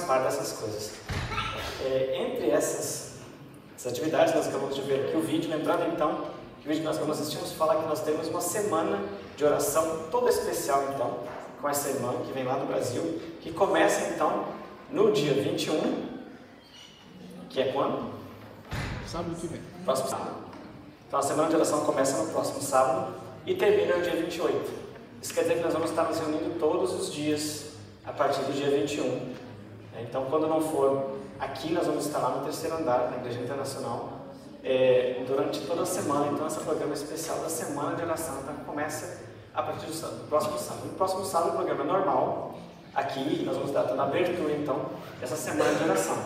participar dessas coisas. Entre essas atividades, nós acabamos de ver aqui o vídeo, lembrando então que o vídeo que nós vamos assistimos fala que nós temos uma semana de oração toda especial então, com essa irmã que vem lá do Brasil, que começa então no dia 21, que é quando? Sábado que vem. Próximo sábado. Então a semana de oração começa no próximo sábado e termina no dia 28. Isso quer dizer que nós vamos estar nos reunindo todos os dias a partir do dia 21. Então quando não for aqui, nós vamos estar lá no terceiro andar, na Igreja Internacional, durante toda a semana. Então esse programa especial da semana de oração então, começa a partir do próximo sábado. No próximo sábado o programa é normal. Aqui nós vamos dar toda a abertura então dessa semana de oração.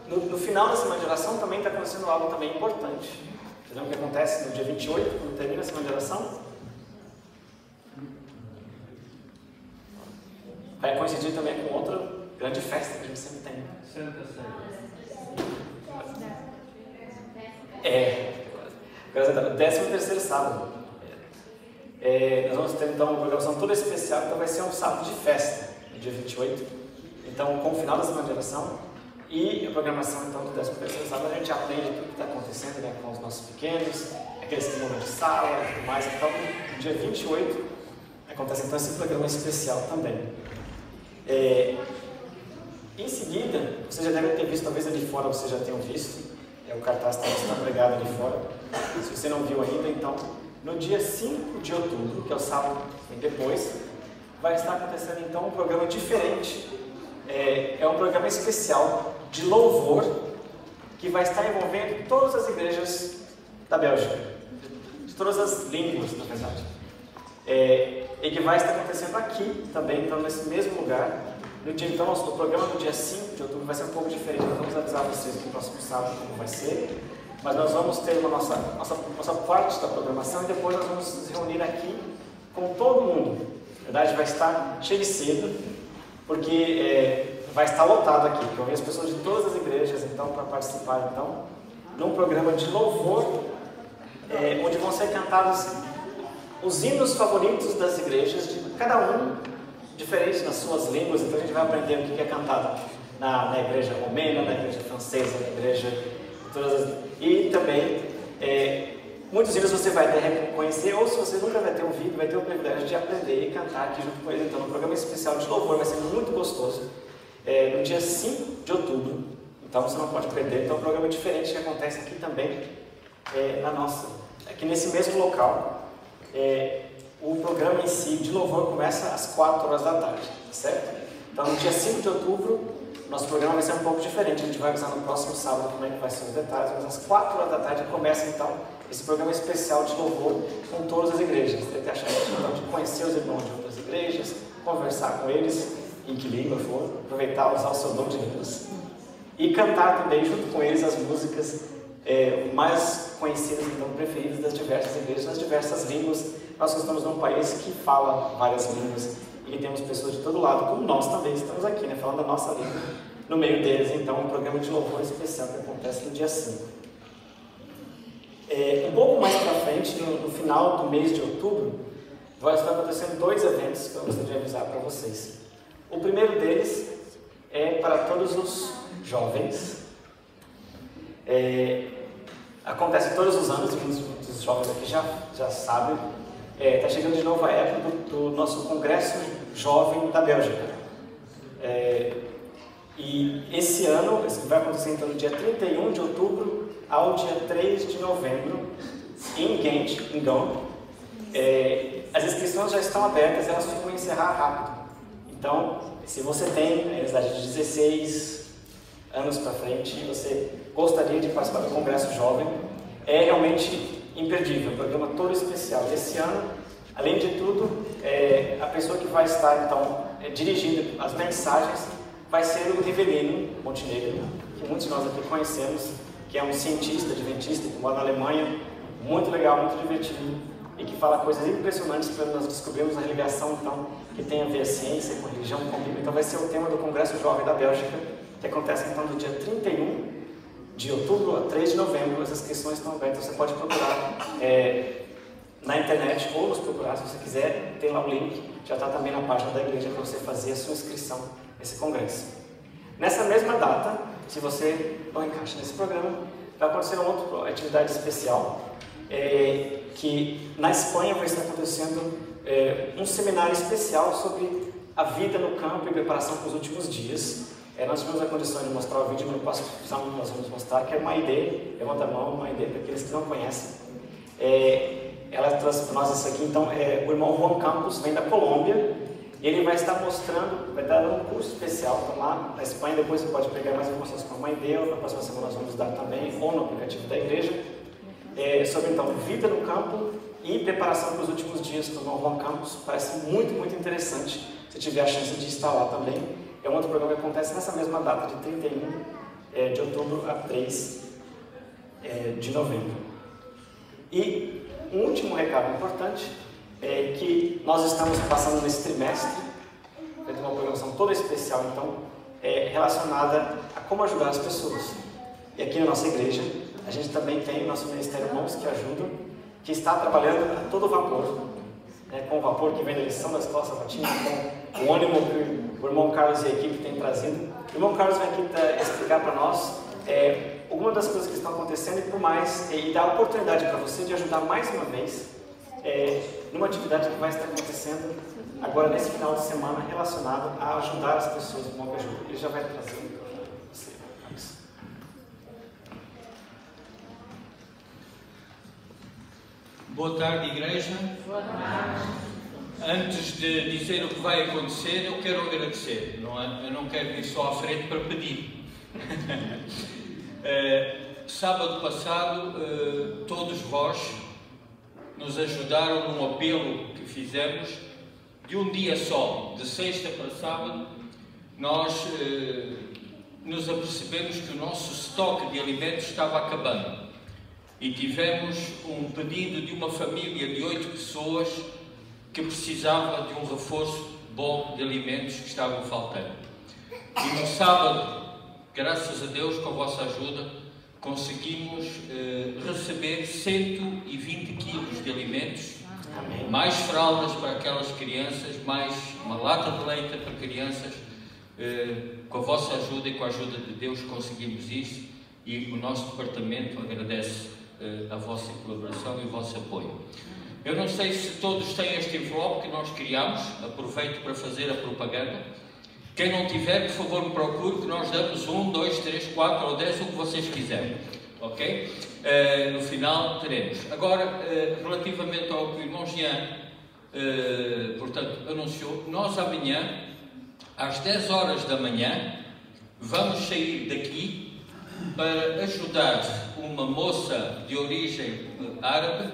No final da semana de oração também está acontecendo algo também importante. Vocês lembram o que acontece no dia 28, quando termina a semana de oração? Vai coincidir também com outra grande festa que a gente sempre tem. Santa Ceia. O 13º sábado. Nós vamos ter então uma programação toda especial, então vai ser um sábado de festa, no dia 28. Então, com o final da semana de oração e a programação então, do 13º sábado, a gente aprende tudo que está acontecendo, né, com os nossos pequenos, aqueles que vão de sala e tudo mais. Então, no dia 28, acontece então esse programa especial também. Em seguida, vocês já devem ter visto, talvez ali fora vocês já tenham visto, o cartaz está pregado ali fora. Se você não viu ainda, então, no dia 5 de outubro, que é o sábado e depois, vai estar acontecendo então um programa diferente. É um programa especial de louvor que vai estar envolvendo todas as igrejas da Bélgica, de todas as línguas, na verdade. E que vai estar acontecendo aqui também, então nesse mesmo lugar. Então, o programa do dia 5 de outubro vai ser um pouco diferente. Nós vamos avisar vocês no próximo sábado como vai ser, mas nós vamos ter uma nossa parte da programação e depois nós vamos nos reunir aqui com todo mundo. Na verdade, vai estar cheio de cedo, porque vai estar lotado aqui, que eu vi as pessoas de todas as igrejas então para participar então num programa de louvor, onde vão ser cantados os hinos favoritos das igrejas de cada um, diferente nas suas línguas. Então a gente vai aprender o que é cantado na igreja romena, na igreja francesa, na igreja e também muitos hinos você vai reconhecer, ou se você nunca vai ter ouvido, vai ter o privilégio de aprender e cantar aqui junto com eles. Então, no programa especial de louvor vai ser muito gostoso. No dia 5 de outubro, então você não pode perder. Então, é um programa diferente que acontece aqui também, aqui nesse mesmo local. O programa em si de louvor começa às 4 horas da tarde, tá certo? Então, no dia 5 de outubro, nosso programa vai ser um pouco diferente. A gente vai avisar no próximo sábado como é que vai ser os detalhes, mas às 4 horas da tarde começa então esse programa especial de louvor com todas as igrejas. Tem que achar então de conhecer os irmãos de outras igrejas, conversar com eles, em que língua for, aproveitar, usar o seu dom de línguas. E cantar também junto com eles as músicas mais conhecidas, então preferidas das diversas igrejas, nas diversas línguas. Nós estamos num país que fala várias línguas e que temos pessoas de todo lado, como nós também estamos aqui, né, falando a nossa língua. No meio deles, então, um programa de louvor especial que acontece no dia 5. Um pouco mais para frente, no final do mês de outubro, vai estar acontecendo 2 eventos que eu gostaria de avisar para vocês. O primeiro deles é para todos os jovens. Acontece todos os anos, muitos jovens aqui já sabem. Está chegando de novo a época do nosso Congresso Jovem da Bélgica. E esse ano, vai acontecer então no dia 31 de outubro ao dia 3 de novembro, em Ghent, em Gand. As inscrições já estão abertas, elas vão encerrar rápido. Então, se você tem a idade de 16 anos para frente e você gostaria de participar do Congresso Jovem, é realmente imperdível, um programa todo especial. Esse ano, além de tudo, a pessoa que vai estar então dirigindo as mensagens vai ser o Rivelino Montenegro, que muitos de nós aqui conhecemos, que é um cientista adventista que mora na Alemanha, muito legal, muito divertido, e que fala coisas impressionantes para nós descobrirmos a ligação então, que tem a ver a ciência com a religião, com a Bíblia. Então vai ser o tema do Congresso Jovem da Bélgica, que acontece então do dia 31 de outubro a 3 de novembro. As inscrições estão abertas, você pode procurar na internet ou nos procurar, se você quiser, tem lá o link já está também na página da igreja para você fazer a sua inscrição nesse congresso. Nessa mesma data, se você não encaixa nesse programa, vai acontecer uma outra atividade especial, que na Espanha vai estar acontecendo um seminário especial sobre a vida no campo e preparação para os últimos dias. Nós tivemos a condição de mostrar o vídeo, mas no próximo nós vamos mostrar, que é uma ID, levanta a mão, uma ID para aqueles que não conhecem. Ela trouxe para nós isso aqui, então, o irmão Juan Campos vem da Colômbia, e ele vai estar mostrando, vai dar um curso especial, então lá na Espanha, depois você pode pegar mais informações com uma ID, ou na próxima semana nós vamos dar também, ou no aplicativo da igreja, sobre então, vida no campo e preparação para os últimos dias do irmão Juan Campos. Parece muito, muito interessante, se tiver a chance de estar lá também. É um outro programa que acontece nessa mesma data, de 31 de outubro a 3 de novembro. E um último recado importante é que nós estamos passando nesse trimestre, vai ter uma programação toda especial, então, relacionada a como ajudar as pessoas. E aqui na nossa igreja, a gente também tem o nosso Ministério Mãos que Ajudam, que está trabalhando a todo vapor, com o vapor que vem da lição da Escola Sabatina, com o ânimo que o irmão Carlos e a equipe têm trazido. O irmão Carlos vai aqui explicar para nós algumas das coisas que estão acontecendo e por mais, e dar a oportunidade para você de ajudar mais uma vez numa atividade que vai estar acontecendo agora nesse final de semana relacionado a ajudar as pessoas com uma ajuda. Ele já vai trazer o microfone para você, Carlos. Boa tarde, igreja. Boa tarde. Antes de dizer o que vai acontecer, eu quero agradecer. Eu não quero vir só à frente para pedir. Sábado passado, todos vós nos ajudaram num apelo que fizemos de um dia só, de sexta para sábado. Nós nos apercebemos que o nosso estoque de alimentos estava acabando e tivemos um pedido de uma família de 8 pessoas que precisava de um reforço bom de alimentos que estavam faltando. E no sábado, graças a Deus, com a vossa ajuda, conseguimos receber 120 quilos de alimentos, mais fraldas para aquelas crianças, mais uma lata de leite para crianças. Com a vossa ajuda e com a ajuda de Deus conseguimos isso, e o nosso departamento agradece a vossa colaboração e o vosso apoio. Eu não sei se todos têm este envelope que nós criamos, aproveito para fazer a propaganda. Quem não tiver, por favor, me procure, que nós damos 1, 2, 3, 4 ou 10, o que vocês quiserem, ok? No final teremos. Agora, relativamente ao que o irmão Jean, portanto, anunciou, nós amanhã, às 10 horas da manhã, vamos sair daqui para ajudar uma moça de origem árabe,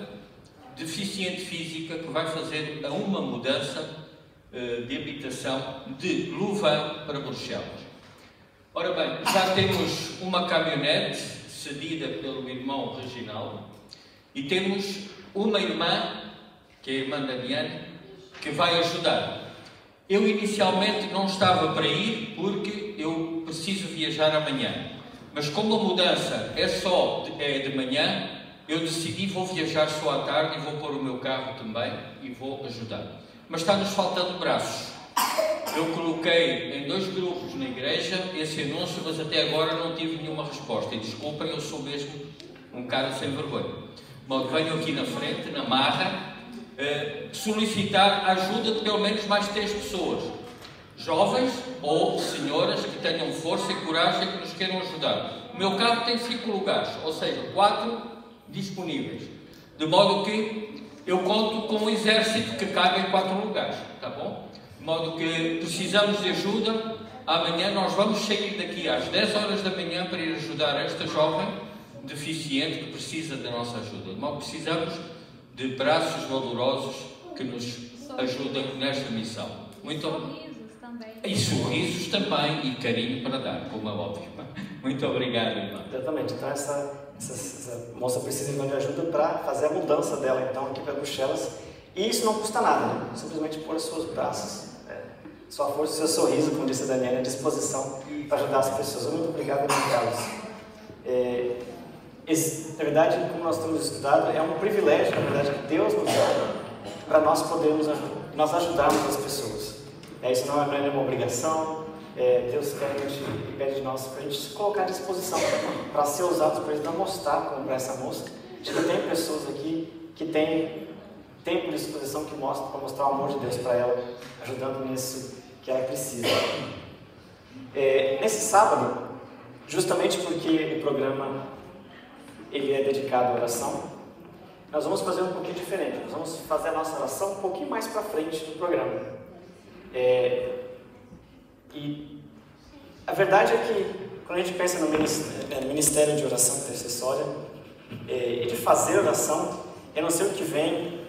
deficiente física, que vai fazer uma mudança de habitação de Louvain para Bruxelas. Ora bem, já temos uma caminhonete cedida pelo irmão Reginaldo e temos uma irmã, que é a irmã Damiane, que vai ajudar. Eu inicialmente não estava para ir porque eu preciso viajar amanhã, mas como a mudança é de manhã, eu decidi vou viajar só à tarde e vou pôr o meu carro também e vou ajudar. Mas está-nos faltando braços. Eu coloquei em 2 grupos na igreja esse anúncio, mas até agora não tive nenhuma resposta. E desculpem, eu sou mesmo um cara sem vergonha. Bom, venho aqui na frente, na marra, solicitar a ajuda de pelo menos mais 3 pessoas. Jovens ou senhoras que tenham força e coragem que nos queiram ajudar. O meu carro tem 5 lugares, ou seja, 4 disponíveis. De modo que eu conto com um exército que cabe em 4 lugares, tá bom? De modo que precisamos de ajuda. Amanhã nós vamos sair daqui às 10 horas da manhã para ir ajudar esta jovem deficiente que precisa da nossa ajuda. De modo que precisamos de braços valorosos que nos ajudem nesta missão. Muito obrigado. E sorrisos também, e carinho para dar, como é óbvio. Muito obrigado, irmão. Exatamente. Então essa moça precisa de ajuda para fazer a mudança dela, então, aqui para Bruxelas. E isso não custa nada, né? Simplesmente pôr os seus braços, sua força e seu sorriso, como disse a Daniela, à disposição para ajudar as pessoas. Muito obrigado, irmão Carlos. Na verdade, como nós temos estudado, é um privilégio, na verdade, que Deus nos dá para nós podermos ajudar. nós ajudarmos as pessoas. Isso não é uma obrigação. Deus pede de nós para a gente se colocar à disposição para ser usados por Ele, para mostrar, como para essa moça. A gente tem pessoas aqui que têm tempo de disposição que mostra para mostrar o amor de Deus para ela, ajudando nisso que ela precisa. Nesse sábado, justamente porque o programa ele é dedicado à oração, nós vamos fazer um pouquinho diferente. Nós vamos fazer a nossa oração um pouquinho mais para frente do programa. E a verdade é que quando a gente pensa no ministério de oração intercessória e de fazer oração, eu não sei o que vem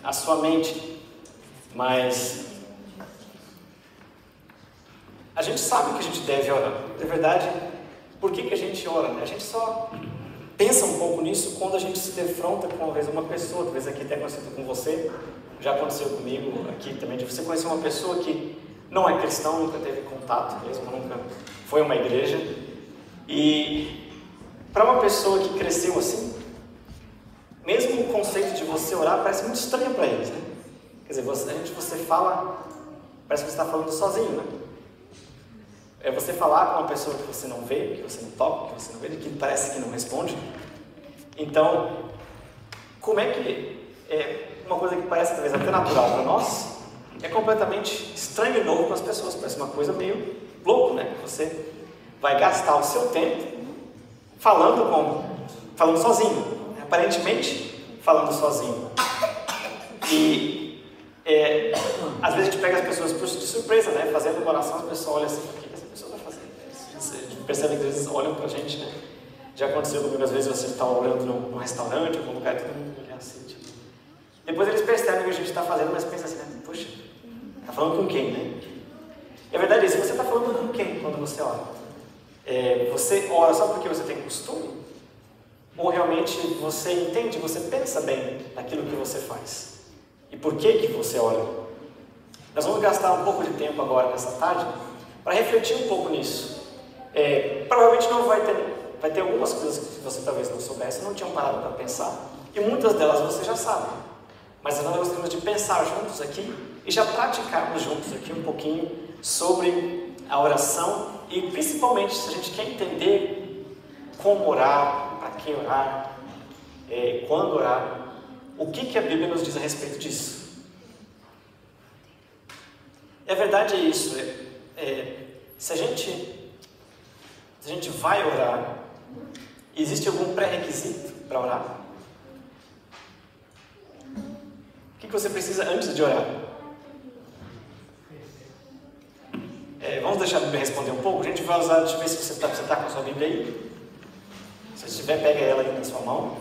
à sua mente, mas a gente sabe que a gente deve orar. Na verdade, por que a gente ora? A gente só pensa um pouco nisso quando a gente se defronta com talvez uma pessoa, talvez aqui até acontecido com você, já aconteceu comigo aqui também, de você conhecer uma pessoa que não é cristão, nunca teve contato mesmo, nunca foi a uma igreja, e para uma pessoa que cresceu assim, mesmo o conceito de você orar parece muito estranho para eles, né? Quer dizer, você fala, parece que você está falando sozinho, né? É você falar com uma pessoa que você não vê, que você não toca, que você não vê, que parece que não responde. Então, como é que uma coisa que parece talvez até natural para nós, é completamente estranho e novo para as pessoas. Parece uma coisa meio louco, né? Você vai gastar o seu tempo falando sozinho, aparentemente falando sozinho. E às vezes a gente pega as pessoas de surpresa, né? Fazendo uma oração, as pessoas olham assim, o que essa pessoa vai fazer? A gente percebe que eles olham pra gente, né? Já aconteceu comigo, às vezes você está olhando num restaurante, ou num lugar, todo mundo olha assim, tipo. Depois eles percebem o que a gente está fazendo, mas pensam assim, né? Poxa, está falando com quem, né? E a verdade é isso, você está falando com quem quando você ora? Você ora só porque você tem costume? Ou realmente você entende, você pensa bem naquilo que você faz? E por que você ora? Nós vamos gastar um pouco de tempo agora, nessa tarde, para refletir um pouco nisso. Provavelmente não vai ter algumas coisas que você talvez não soubesse, não tinham parado para pensar, e muitas delas você já sabe. Mas nós gostaríamos de pensar juntos aqui e já praticarmos juntos aqui um pouquinho sobre a oração e principalmente se a gente quer entender como orar, para que orar, quando orar, o que a Bíblia nos diz a respeito disso. E a verdade é isso, se a gente vai orar, existe algum pré-requisito para orar? O que você precisa antes de orar? Vamos deixar a Bíblia responder um pouco? A gente vai usar, deixa eu ver se você está com a sua Bíblia aí. Se você tiver, pega ela aí na sua mão.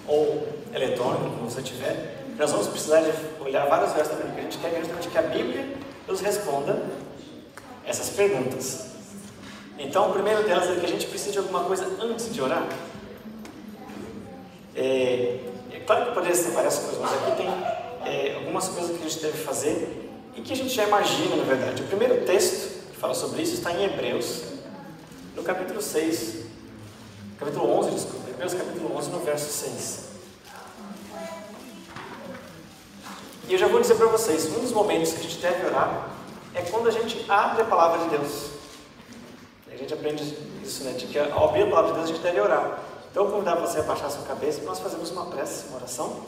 Ou eletrônico, como você tiver. Nós vamos precisar de olhar vários versos da Bíblia, porque a gente quer justamente que a Bíblia nos responda essas perguntas. Então, o primeiro delas é que a gente precisa de alguma coisa antes de orar. Claro que poderia ser várias coisas, mas aqui tem algumas coisas que a gente deve fazer e que a gente já imagina, na verdade. O primeiro texto que fala sobre isso está em Hebreus, no capítulo 6, capítulo 11, desculpa, Hebreus capítulo 11, no verso 6. E eu já vou dizer para vocês, um dos momentos que a gente deve orar é quando a gente abre a palavra de Deus. A gente aprende isso, né? De que ao abrir a palavra de Deus a gente deve orar. Então eu vou convidar você a baixar a sua cabeça e nós fazemos uma prece, uma oração,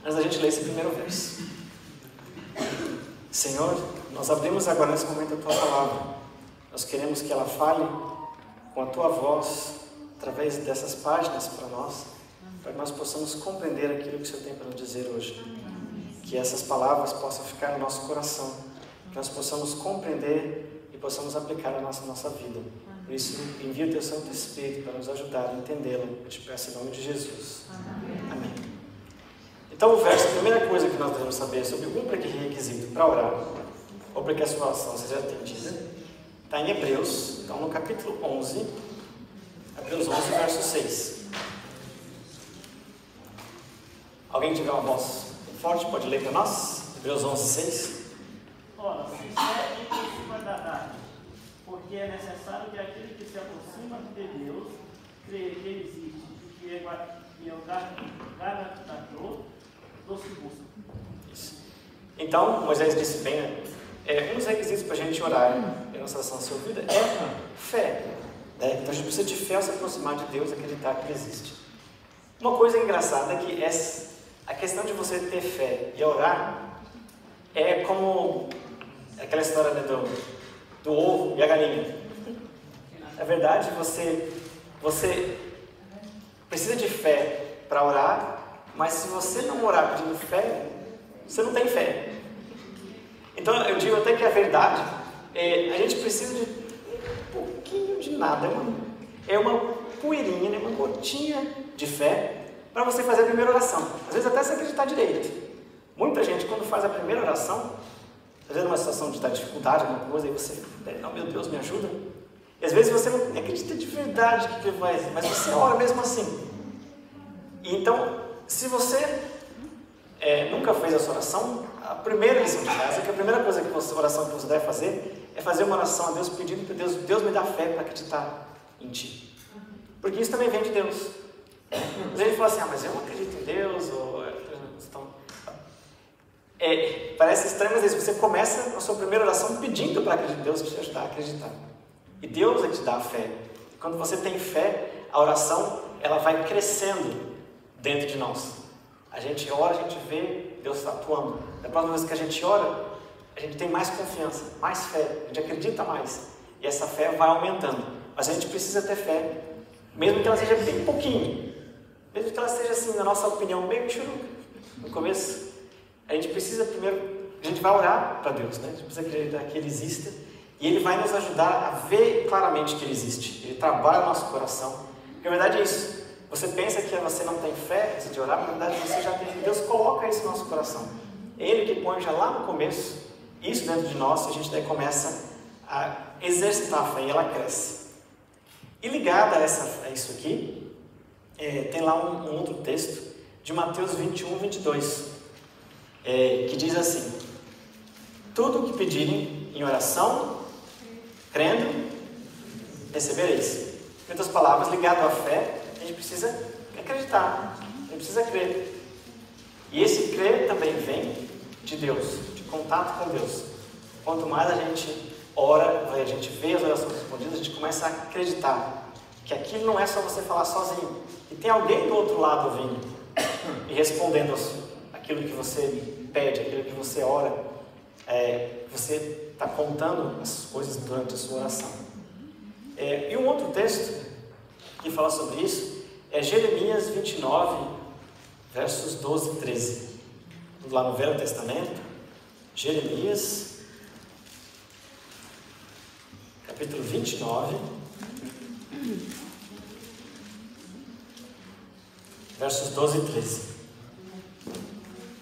antes da gente ler esse primeiro verso. Senhor, nós abrimos agora nesse momento a Tua palavra. Nós queremos que ela fale com a Tua voz, através dessas páginas para nós, para que nós possamos compreender aquilo que o Senhor tem para nos dizer hoje. Que essas palavras possam ficar no nosso coração, que nós possamos compreender e possamos aplicar na nossa vida. Por isso, envia o Teu Santo Espírito para nos ajudar a entendê-lo. Eu te peço em nome de Jesus. Amém. Então, o verso, a primeira coisa que nós devemos saber é sobre um pré-requisito para orar, ou para que a sua oração seja atendida, está em Hebreus, então no capítulo 11, Hebreus 11, verso 6. Alguém tiver uma voz forte, pode ler para nós? Hebreus 11, 6. Ora, se segue em cima da carne, porque é necessário que aquele que se aproxima de Deus creia que ele existe, que é o galardador dos que buscam. Isso. Então, Moisés disse bem, né? Um dos requisitos para a gente orar e a nossa oração ser ouvida é fé. Né? Então a gente precisa de fé ao se aproximar de Deus, acreditar que Ele existe. Uma coisa engraçada é que a questão de você ter fé e orar é como aquela história, né, do ovo e a galinha. Na verdade, você precisa de fé para orar, mas se você não orar pedindo fé, você não tem fé. Então eu digo até que a verdade, a gente precisa de um pouquinho de nada, é uma poeirinha, né, uma gotinha de fé para você fazer a primeira oração. Às vezes até você acreditar direito. Muita gente, quando faz a primeira oração, às vezes numa situação de dificuldade, alguma coisa, aí você, não, meu Deus, me ajuda. E às vezes você não acredita de verdade que Ele vai, mas você ora mesmo assim. E então, se você nunca fez essa oração, a primeira lição de casa, que a primeira coisa oração que você deve fazer, é fazer uma oração a Deus pedindo para Deus me dá fé para acreditar em Ti. Porque isso também vem de Deus. Às vezes a gente fala assim, mas eu não acredito em Deus, ou... Então, parece estranho, mas você começa a sua primeira oração pedindo para Deus te ajudar a acreditar. E Deus é que te dá a fé. E quando você tem fé, a oração ela vai crescendo dentro de nós. A gente ora, a gente vê Deus atuando. Da próxima vez que a gente ora, a gente tem mais confiança, mais fé, a gente acredita mais. E essa fé vai aumentando. Mas a gente precisa ter fé, mesmo que ela seja bem pouquinho. Mesmo que ela seja assim, na nossa opinião, bem churuca. No começo, a gente precisa primeiro, a gente vai orar para Deus, né? A gente precisa acreditar que Ele existe e Ele vai nos ajudar a ver claramente que Ele existe. Ele trabalha no nosso coração. Porque a verdade é isso. Você pensa que você não tem fé antes de orar, mas na verdade você já tem. Deus coloca isso no nosso coração. É Ele que põe já lá no começo isso dentro de nós e a gente daí começa a exercitar a fé e ela cresce. E ligada a isso aqui, tem lá um outro texto de Mateus 21, 22, que diz assim: tudo o que pedirem em oração, crendo, recebereis. Em outras palavras, ligado à fé, a gente precisa acreditar, a gente precisa crer. E esse crer também vem de Deus, de contato com Deus. Quanto mais a gente ora, a gente vê as orações respondidas, a gente começa a acreditar que aquilo não é só você falar sozinho, que tem alguém do outro lado ouvindo e respondendo aquilo que você pede, aquilo que você ora. Você está contando as coisas durante a sua oração. E um outro texto que fala sobre isso é Jeremias 29, versos 12 e 13. Lá no Velho Testamento, Jeremias, capítulo 29, versos 12 e 13.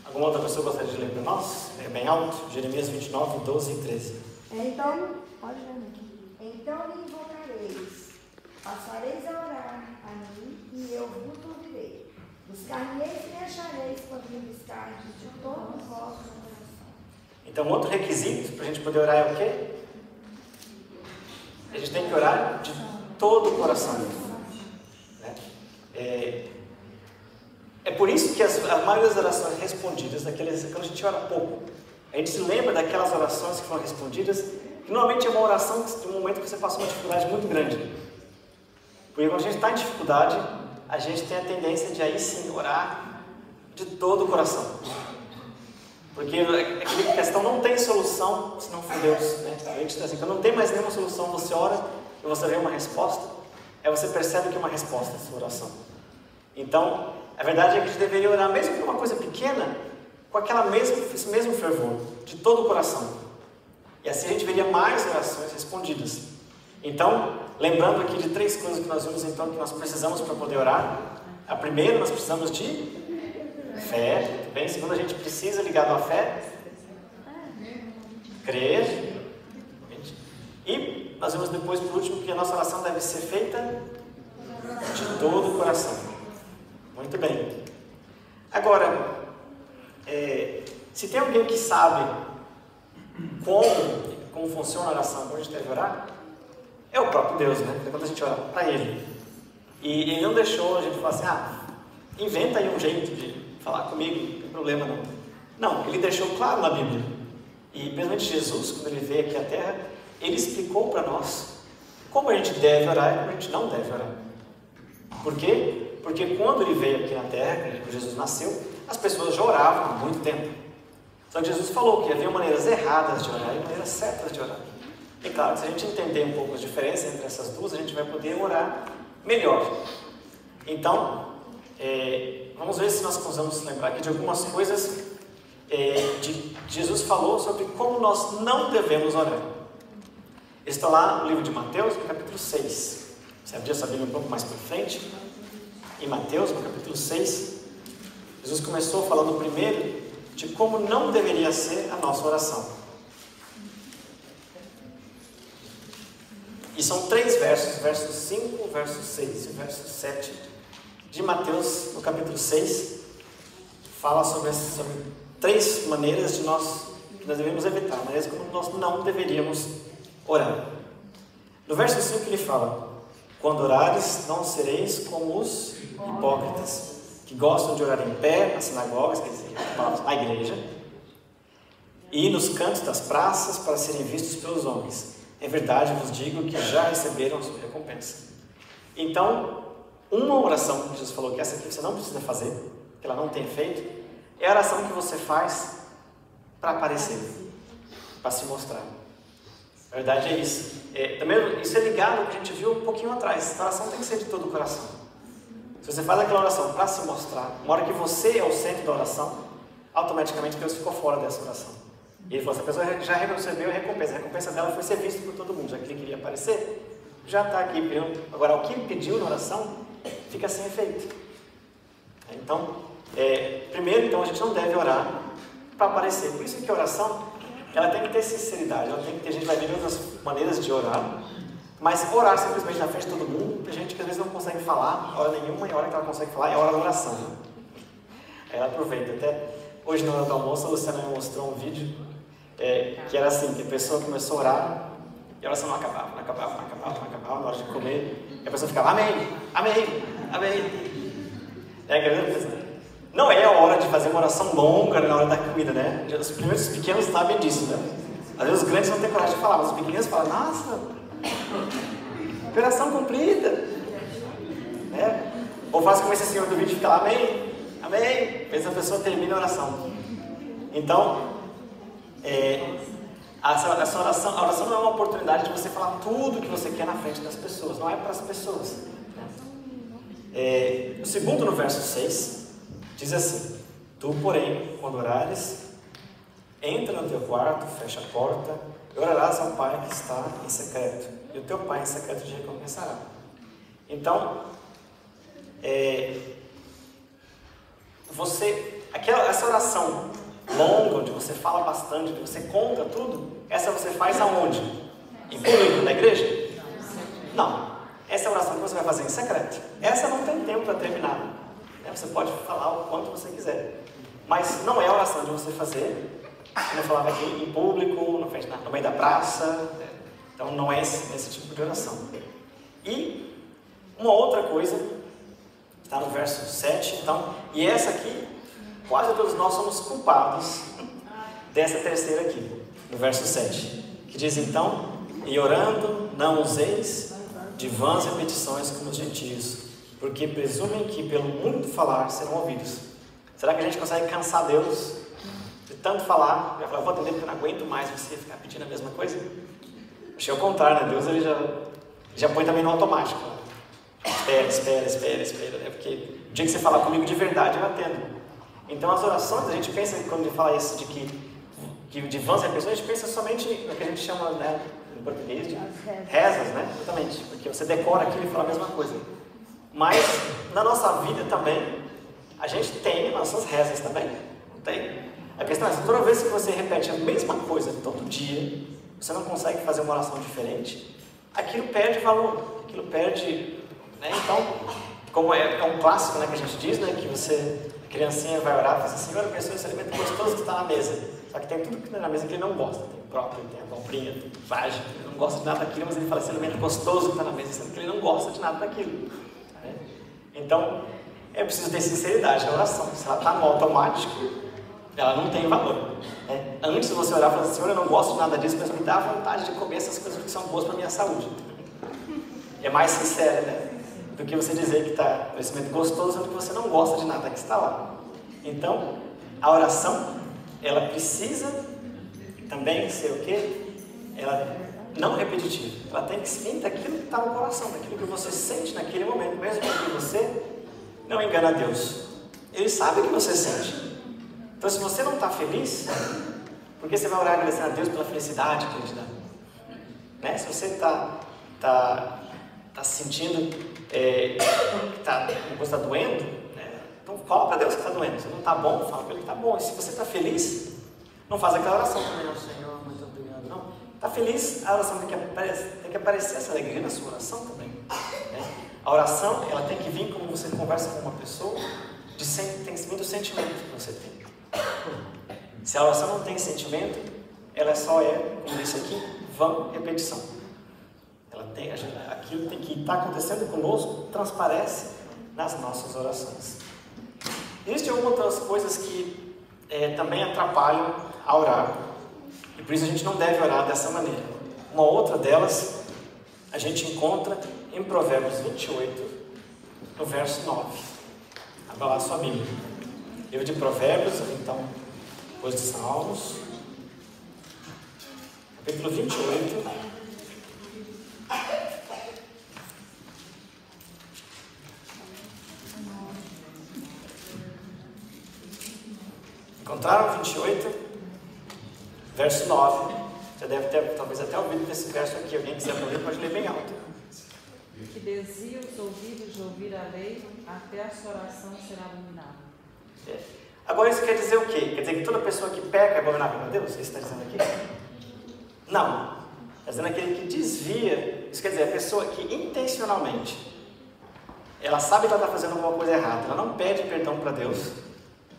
Alguma outra pessoa gostaria de ler para nós? É bem alto, Jeremias 29, 12 e 13. Então, pode ler aqui. Então me invocareis, passareis a orar a mim, e eu vos ouvirei. Buscar-me-eis e me achareis quando me buscardes de todo o vosso coração. Então, outro requisito para a gente poder orar é o quê? A gente tem que orar de todo o coração. Né? É por isso que a maioria das orações respondidas, quando a gente ora pouco, a gente se lembra daquelas orações que foram respondidas, que normalmente é uma oração de um momento que você passou uma dificuldade muito grande. Porque quando a gente está em dificuldade, a gente tem a tendência de aí sim orar de todo o coração. Porque aquela questão não tem solução se não for Deus. Né? A gente está assim, quando não tem mais nenhuma solução, você ora e você vê uma resposta, aí você percebe que é uma resposta a sua oração. Então, a verdade é que a gente deveria orar, mesmo por uma coisa pequena, com esse mesmo fervor, de todo o coração. E assim a gente veria mais orações respondidas. Então, lembrando aqui de 3 coisas que nós vimos, então, que nós precisamos para poder orar. A primeira, nós precisamos de fé. Bem, segundo, a gente precisa, ligado à fé, crer. E nós vimos depois, por último, que a nossa oração deve ser feita de todo o coração. Muito bem. Agora, se tem alguém que sabe como funciona a oração, como a gente deve orar, é o próprio Deus, né? Porque quando a gente ora para Ele, e Ele não deixou a gente falar assim, inventa aí um jeito de falar comigo, tem problema não. Não, ele deixou claro na Bíblia. E principalmente Jesus, quando ele veio aqui à Terra, ele explicou para nós como a gente deve orar e como a gente não deve orar. Por quê? Porque quando ele veio aqui na Terra, quando Jesus nasceu, as pessoas já oravam há muito tempo. Só que Jesus falou que havia maneiras erradas de orar e maneiras certas de orar. E claro, se a gente entender um pouco a diferença entre essas duas, a gente vai poder orar melhor. Então, vamos ver se nós conseguimos lembrar aqui de algumas coisas Jesus falou sobre como nós não devemos orar. Está lá no livro de Mateus, no capítulo 6. Você abrir essa Bíblia um pouco mais para frente. Em Mateus, no capítulo 6, Jesus começou falando primeiro de como não deveria ser a nossa oração. E são 3 versos, versos 5, versos 6 e verso 7 de Mateus, no capítulo 6, fala sobre 3 maneiras que nós devemos evitar, maneiras como nós não deveríamos orar. No verso 5 ele fala: quando orares, não sereis como os hipócritas, que gostam de orar em pé, nas sinagogas, quer dizer, na igreja, e nos cantos das praças para serem vistos pelos homens. É verdade, vos digo que já receberam a sua recompensa. Então, uma oração que Jesus falou que essa aqui você não precisa fazer, que ela não tem efeito, é a oração que você faz para aparecer, para se mostrar. A verdade é isso. Também isso é ligado ao que a gente viu um pouquinho atrás. A oração tem que ser de todo o coração. Se você faz aquela oração para se mostrar, uma hora que você é o centro da oração, automaticamente Deus ficou fora dessa oração. E ele falou: essa pessoa já recebeu a recompensa dela foi ser vista por todo mundo, já que ele queria aparecer, já está aqui. Agora, o que ele pediu na oração fica sem efeito. Então, primeiro, então, a gente não deve orar para aparecer. Por isso que a oração, ela tem que ter sinceridade, ela tem que ter, a gente vai ver outras maneiras de orar, mas orar simplesmente na frente de todo mundo, tem gente que às vezes não consegue falar hora nenhuma, e a hora que ela consegue falar é a hora da oração. Aí ela aproveita. Até hoje, na hora do almoço, a Luciana me mostrou um vídeo que era assim, que a pessoa começou a orar e a oração não acabava, na hora de comer, e a pessoa ficava: amém, amém, amém. Não é a hora de fazer uma oração longa na hora da comida, né? Os primeiros pequenos sabem disso, né? Às vezes os grandes não têm coragem de falar, mas os pequenos falam: nossa, oração cumprida, né? Ou faz como esse senhor do vídeo, fica lá: amém, amém, depois a pessoa termina a oração. Então, a oração não é uma oportunidade de você falar tudo que você quer na frente das pessoas, não é para as pessoas. O segundo, no verso 6, diz assim: tu, porém, quando orares, entra no teu quarto, fecha a porta, e orarás ao Pai que está em secreto, e o teu Pai em secreto te recompensará. Então, essa oração longa, onde você fala bastante, onde você conta tudo, essa você faz aonde? Em público, na igreja? Não. Essa é a oração que você vai fazer em secreto. Essa não tem tempo para terminar. Você pode falar o quanto você quiser. Mas não é a oração de você fazer, como eu falava aqui, em público, no meio da praça. Então não é esse tipo de oração. E uma outra coisa, está no verso 7, então, e essa aqui, quase todos nós somos culpados dessa terceira aqui, no verso 7, que diz então: e orando, não useis de vãs repetições como os gentios, porque presumem que pelo muito falar serão ouvidos. Será que a gente consegue cansar Deus de tanto falar? Já falar: vou atender porque eu não aguento mais você ficar pedindo a mesma coisa? Achei o contrário, né? Deus ele já põe também no automático. Espera, né? Porque o dia que você falar comigo de verdade eu atendo. Então as orações, a gente pensa que quando a gente fala isso de vãs repetições, a gente pensa somente no que a gente chama, né, em português de rezas, né? Exatamente, porque você decora aquilo e fala a mesma coisa. Mas na nossa vida também, a gente tem nossas rezas também, não tem? A questão é, toda vez que você repete a mesma coisa todo dia, você não consegue fazer uma oração diferente, aquilo perde valor, aquilo perde, né? Então, como é um clássico, né, que a gente diz, né, que a criancinha vai orar e fala assim: Senhor, abençoe esse alimento gostoso que está na mesa. Só que tem tudo que está na mesa que ele não gosta. Tem próprio, tem abobrinha, tem vagem, ele não gosta de nada daquilo, mas ele fala: esse alimento gostoso que está na mesa, sendo que ele não gosta de nada daquilo. Então, é preciso ter sinceridade na oração. Se ela está no automático, ela não tem valor. Antes de você orar e falar assim, Senhor, eu não gosto de nada disso, mas me dá vontade de comer essas coisas que são boas para a minha saúde. É mais sincero, né? Do que você dizer que está um conhecimento gostoso, sendo que você não gosta de nada que está lá. Então, a oração, ela precisa também ser o quê? Ela não repetitiva. Ela tem que vir daquilo que está no coração, daquilo que você sente naquele momento, mesmo que você não engana a Deus. Ele sabe o que você sente. Então, se você não está feliz, por que você vai orar agradecendo a Deus pela felicidade que Ele te dá? Né? Se você está sentindo que alguma coisa está doendo, né? Então fala para Deus que está doendo. Se não está bom, fala para Ele que está bom. E se você está feliz, não faz aquela oração também, não, Senhor, muito obrigado. Não. Está feliz, a oração tem que aparecer essa alegria na sua oração também. Né? A oração, ela tem que vir como você conversa com uma pessoa, tem que vir do sentimento que você tem. Se a oração não tem sentimento, ela só como disse aqui, vã repetição. Aquilo tem que estar acontecendo conosco, transparece nas nossas orações. Existem outras coisas que também atrapalham a orar, e por isso a gente não deve orar dessa maneira. Uma outra delas, a gente encontra em Provérbios 28, no verso 9. Abra lá a sua Bíblia. Livro de Provérbios, então, depois de Salmos, capítulo 28. Encontraram 28, verso 9. Você deve ter, talvez, até ouvido esse verso aqui. Alguém quiser ler, pode ler bem alto. Que desvia os ouvidos de ouvir a lei, até a sua oração será abominável. Agora isso quer dizer o quê? Quer dizer que toda pessoa que peca é abominável para Deus? Isso está dizendo aqui? Não. Está dizendo aquele que desvia. Isso quer dizer, a pessoa que intencionalmente, ela sabe que ela está fazendo alguma coisa errada, ela não pede perdão para Deus.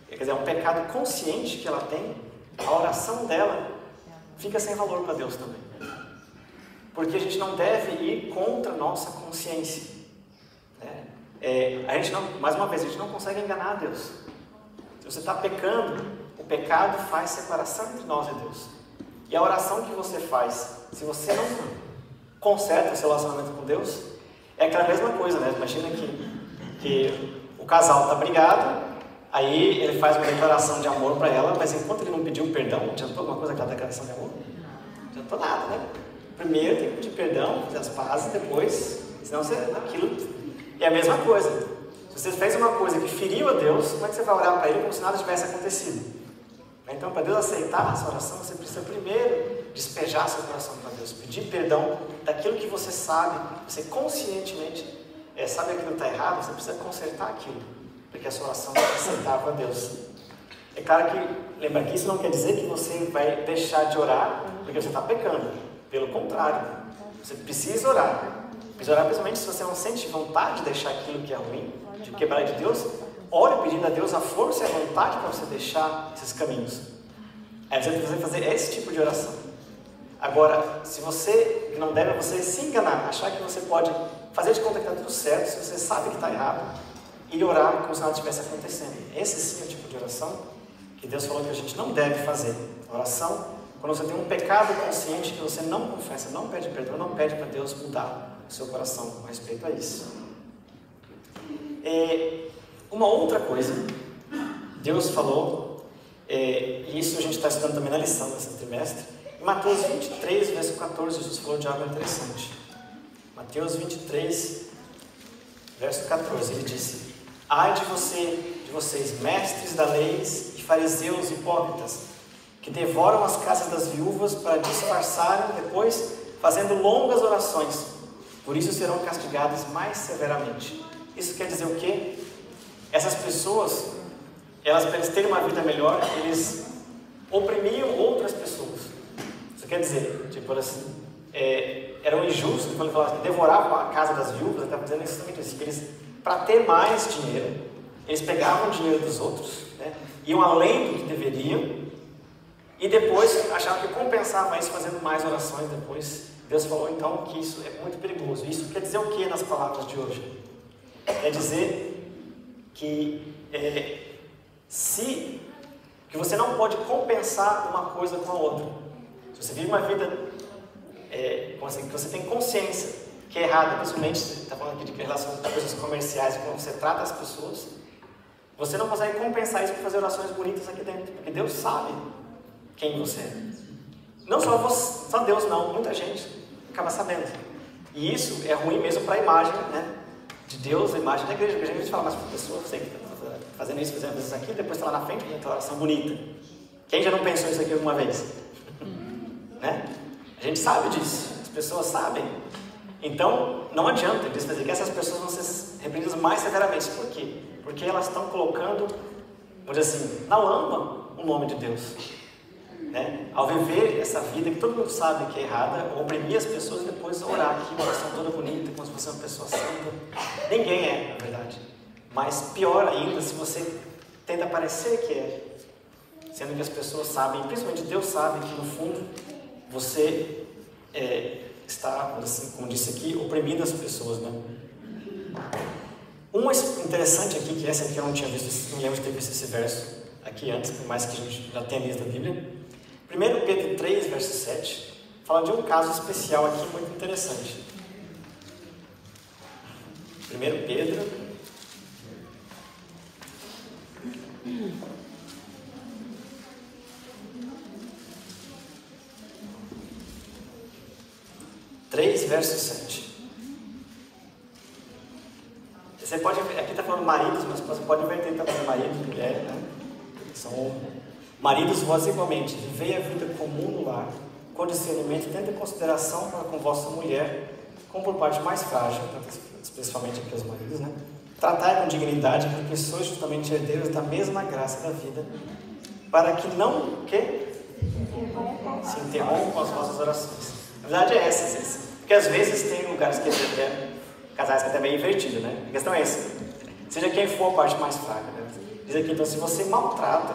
Quer dizer, é um pecado consciente que ela tem. A oração dela fica sem valor para Deus também. Porque a gente não deve ir contra a nossa consciência. A gente não, mais uma vez, a gente não consegue enganar a Deus. Se você está pecando, o pecado faz separação entre nós e Deus. E a oração que você faz, se você não conserta o seu relacionamento com Deus, é aquela mesma coisa, né? Imagina que o casal está brigado, aí ele faz uma declaração de amor para ela, mas enquanto ele não pediu perdão, adiantou alguma coisa aquela declaração de amor? Não adiantou nada, né? Primeiro tem que pedir perdão, fazer as pazes, depois, senão você, aquilo é a mesma coisa. Se você fez uma coisa que feriu a Deus, como é que você vai orar para Ele como se nada tivesse acontecido? Então, para Deus aceitar a sua oração, você precisa primeiro despejar seu coração para Deus, pedir perdão daquilo que você sabe, você conscientemente sabe que aquilo está errado, você precisa consertar aquilo, para que a sua oração seja aceitável a Deus. É claro que, lembra que isso não quer dizer que você vai deixar de orar porque você está pecando. Pelo contrário, você precisa orar. Precisa orar principalmente se você não sente vontade de deixar aquilo que é ruim, de quebrar de Deus. Ore pedindo a Deus a força e a vontade para você deixar esses caminhos. Aí você precisa fazer esse tipo de oração. Agora, se você, não deve você se enganar, achar que você pode fazer de conta que está tudo certo, se você sabe que está errado, e orar como se nada estivesse acontecendo. Esse sim é o tipo de oração que Deus falou que a gente não deve fazer. A oração, quando você tem um pecado consciente que você não confessa, não pede perdão, não pede para Deus mudar o seu coração com respeito a isso. Uma outra coisa, Deus falou, e isso a gente está estudando também na lição desse trimestre, em Mateus 23, verso 14, Jesus falou de algo interessante. Mateus 23, verso 14, ele disse: ai de vocês, mestres da lei e fariseus hipócritas, que devoram as casas das viúvas para disfarçarem depois, fazendo longas orações. Por isso serão castigados mais severamente. Isso quer dizer o quê? Essas pessoas, para eles terem uma vida melhor, eles oprimiam outras pessoas. Isso quer dizer, tipo assim, eram injustos quando ele falava que devoravam a casa das viúvas. Ele estava dizendo exatamente isso, que eles, para ter mais dinheiro, eles pegavam o dinheiro dos outros, né, iam além do que deveriam, e depois achavam que compensavam isso fazendo mais orações depois. Deus falou então que isso é muito perigoso. Isso quer dizer o que nas palavras de hoje? Quer dizer que se Porque você não pode compensar uma coisa com a outra. Se você vive uma vida que você tem consciência que é errada, principalmente, você está falando aqui de relação a coisas comerciais, como você trata as pessoas, você não consegue compensar isso com fazer orações bonitas aqui dentro, porque Deus sabe quem você é. Não só Deus não, muita gente acaba sabendo. E isso é ruim mesmo para a imagem, né, de Deus, a imagem da igreja, porque a gente fala, mas para a pessoa, você que está fazendo isso aqui, depois está lá na frente, tem oração bonita. Quem já não pensou isso aqui alguma vez? Né? A gente sabe disso, as pessoas sabem. Então, não adianta eles dizer que essas pessoas vão ser repreendidas mais severamente. Por quê? Porque elas estão colocando, vamos dizer assim, na lama o nome de Deus. Né? Ao viver essa vida que todo mundo sabe que é errada, oprimir as pessoas e depois orar aqui, uma oração toda bonita, como se fosse uma pessoa santa. Ninguém é, na verdade. Mas pior ainda se você tenta parecer que é. Sendo que as pessoas sabem, principalmente Deus sabe que no fundo você está, assim, como disse aqui, oprimindo as pessoas, né? Uma interessante aqui, que essa aqui eu não tinha visto, não lembro de ter visto esse verso aqui antes, por mais que a gente já tenha lido a Bíblia. 1 Pedro 3, verso 7, fala de um caso especial aqui muito interessante. 1 Pedro 3, verso 7. Você pode, aqui está falando maridos, mas você pode inverter também marido e mulher, né? São maridos, vós igualmente, vivei a vida comum no lar, com discernimento, tendo consideração para com vossa mulher, como por parte mais frágil, especialmente aqui os maridos, né? Tratai com dignidade, porque sois justamente herdeiros da mesma graça da vida, para que não se interrompam as vossas orações. A verdade é essa, porque às vezes tem lugares que casais que é até meio invertido, né? A questão é essa, seja quem for a parte mais fraca, né? Diz aqui, então, se você maltrata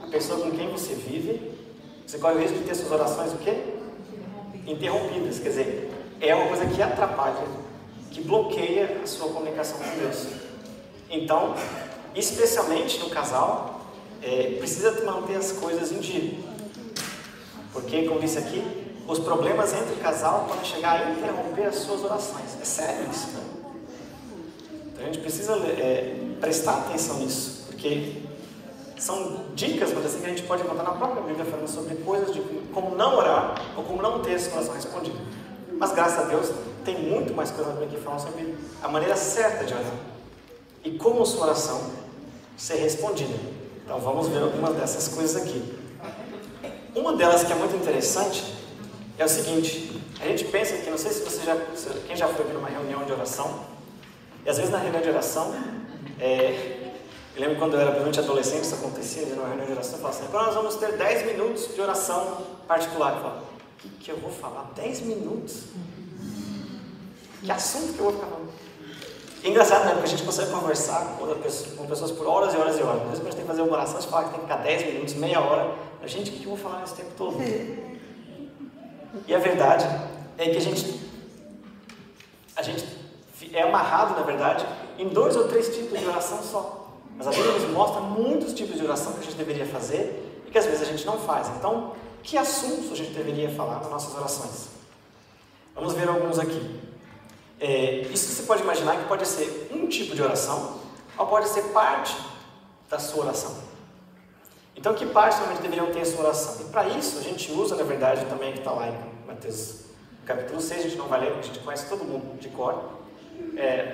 a pessoa com quem você vive, você corre o risco de ter suas orações o quê? Interrompidas, quer dizer, é uma coisa que atrapalha, que bloqueia a sua comunicação com Deus. Então, especialmente no casal, precisa manter as coisas em dia, porque, como disse aqui, os problemas entre o casal podem chegar a interromper as suas orações. É sério isso, né? Então a gente precisa prestar atenção nisso, porque são dicas, mas assim, que a gente pode encontrar na própria Bíblia falando sobre coisas de como não orar ou como não ter essa oração respondida. Mas graças a Deus tem muito mais coisas aqui que falam sobre a maneira certa de orar e como sua oração ser respondida. Então vamos ver algumas dessas coisas aqui. Uma delas que é muito interessante é o seguinte: a gente pensa que, não sei se quem já foi aqui numa reunião de oração, e às vezes na reunião de oração, eu lembro quando eu era bastante adolescente, isso acontecia, numa reunião de oração, eu falava assim, agora nós vamos ter 10 minutos de oração particular. Eu falava, o que eu vou falar? 10 minutos? Que assunto que eu vou ficar falando? É engraçado, né? Porque a gente consegue conversar com pessoas por horas e horas e horas. Às vezes quando a gente tem que fazer uma oração, a gente fala que tem que ficar 10 minutos, meia hora. A gente, o que eu vou falar esse tempo todo? E a verdade é que a gente é amarrado, na verdade, em 2 ou 3 tipos de oração só. Mas a Bíblia nos mostra muitos tipos de oração que a gente deveria fazer e que às vezes a gente não faz. Então, que assuntos a gente deveria falar nas nossas orações? Vamos ver alguns aqui. Isso você pode imaginar que pode ser um tipo de oração ou pode ser parte da sua oração. Então, que partes realmente deveriam ter a sua oração? E para isso, a gente usa, na verdade, também que está lá em Mateus capítulo 6, a gente não vai ler, porque a gente conhece todo mundo de cor,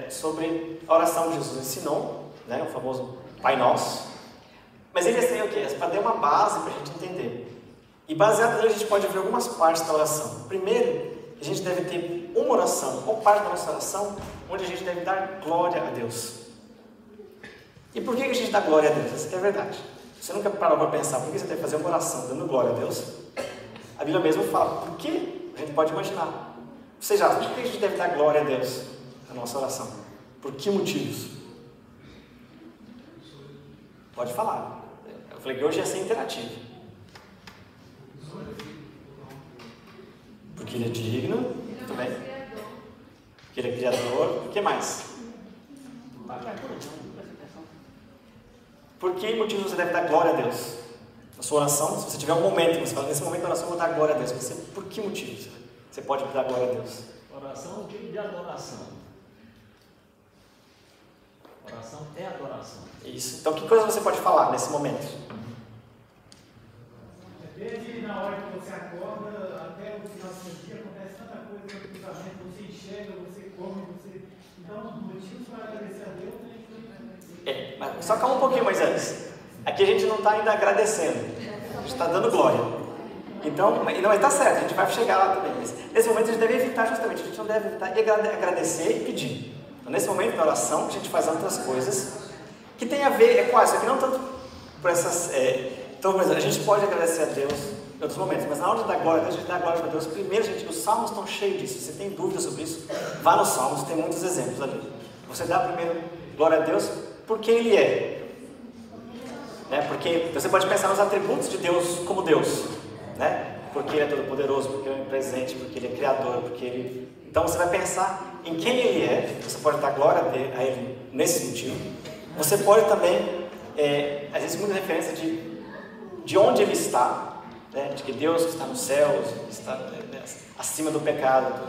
sobre a oração que Jesus ensinou, né, o famoso Pai Nosso. Mas ele tem o quê? É para dar uma base para a gente entender. E baseado nele, a gente pode ver algumas partes da oração. Primeiro, a gente deve ter uma oração, ou parte da nossa oração, onde a gente deve dar glória a Deus. E por que a gente dá glória a Deus? Essa aqui é a verdade. Você nunca parou para pensar por que você deve fazer uma oração dando glória a Deus? A Bíblia mesmo fala, por que? A gente pode imaginar. Você já sabe por que a gente deve dar glória a Deus na nossa oração? Por que motivos? Pode falar. Eu falei que hoje ia ser interativo. Porque Ele é digno, muito bem. Porque Ele é Criador. O que mais? Por que motivos você deve dar glória a Deus? sua oração, se você tiver um momento, você fala, nesse momento da oração eu vou dar glória a Deus. Você, por que motivo você pode dar glória a Deus? Oração é um tipo de adoração. Oração é adoração. Isso. Então, que coisa você pode falar nesse momento? Desde na hora que você acorda até o final do seu dia, acontece tanta coisa no pensamento, você enxerga, você come, você... Então, motivos para agradecer a Deus, né? Mas só calma um pouquinho mais antes. Aqui a gente não está ainda agradecendo, a gente está dando glória. Então, não, está certo, a gente vai chegar lá também. Mas nesse momento a gente deve evitar justamente, a gente não deve evitar agradecer e pedir. Então, nesse momento da oração, a gente faz outras coisas que tem a ver, é quase, só que não tanto por essas... Então, por exemplo, a gente pode agradecer a Deus em outros momentos, mas na hora de dar glória a Deus, a gente dá glória a Deus. Primeiro, gente, os salmos estão cheios disso. Se você tem dúvidas sobre isso, vá nos salmos, tem muitos exemplos ali. Você dá primeiro glória a Deus por quem Ele é. Né? Porque você pode pensar nos atributos de Deus como Deus. Né? Porque Ele é todo-poderoso, porque Ele é onipresente, porque Ele é criador, porque Ele... Então você vai pensar em quem Ele é, você pode dar glória a Ele nesse sentido. Você pode também, às vezes, muita referência de onde Ele está, né? De que Deus está nos céus, está acima do pecado.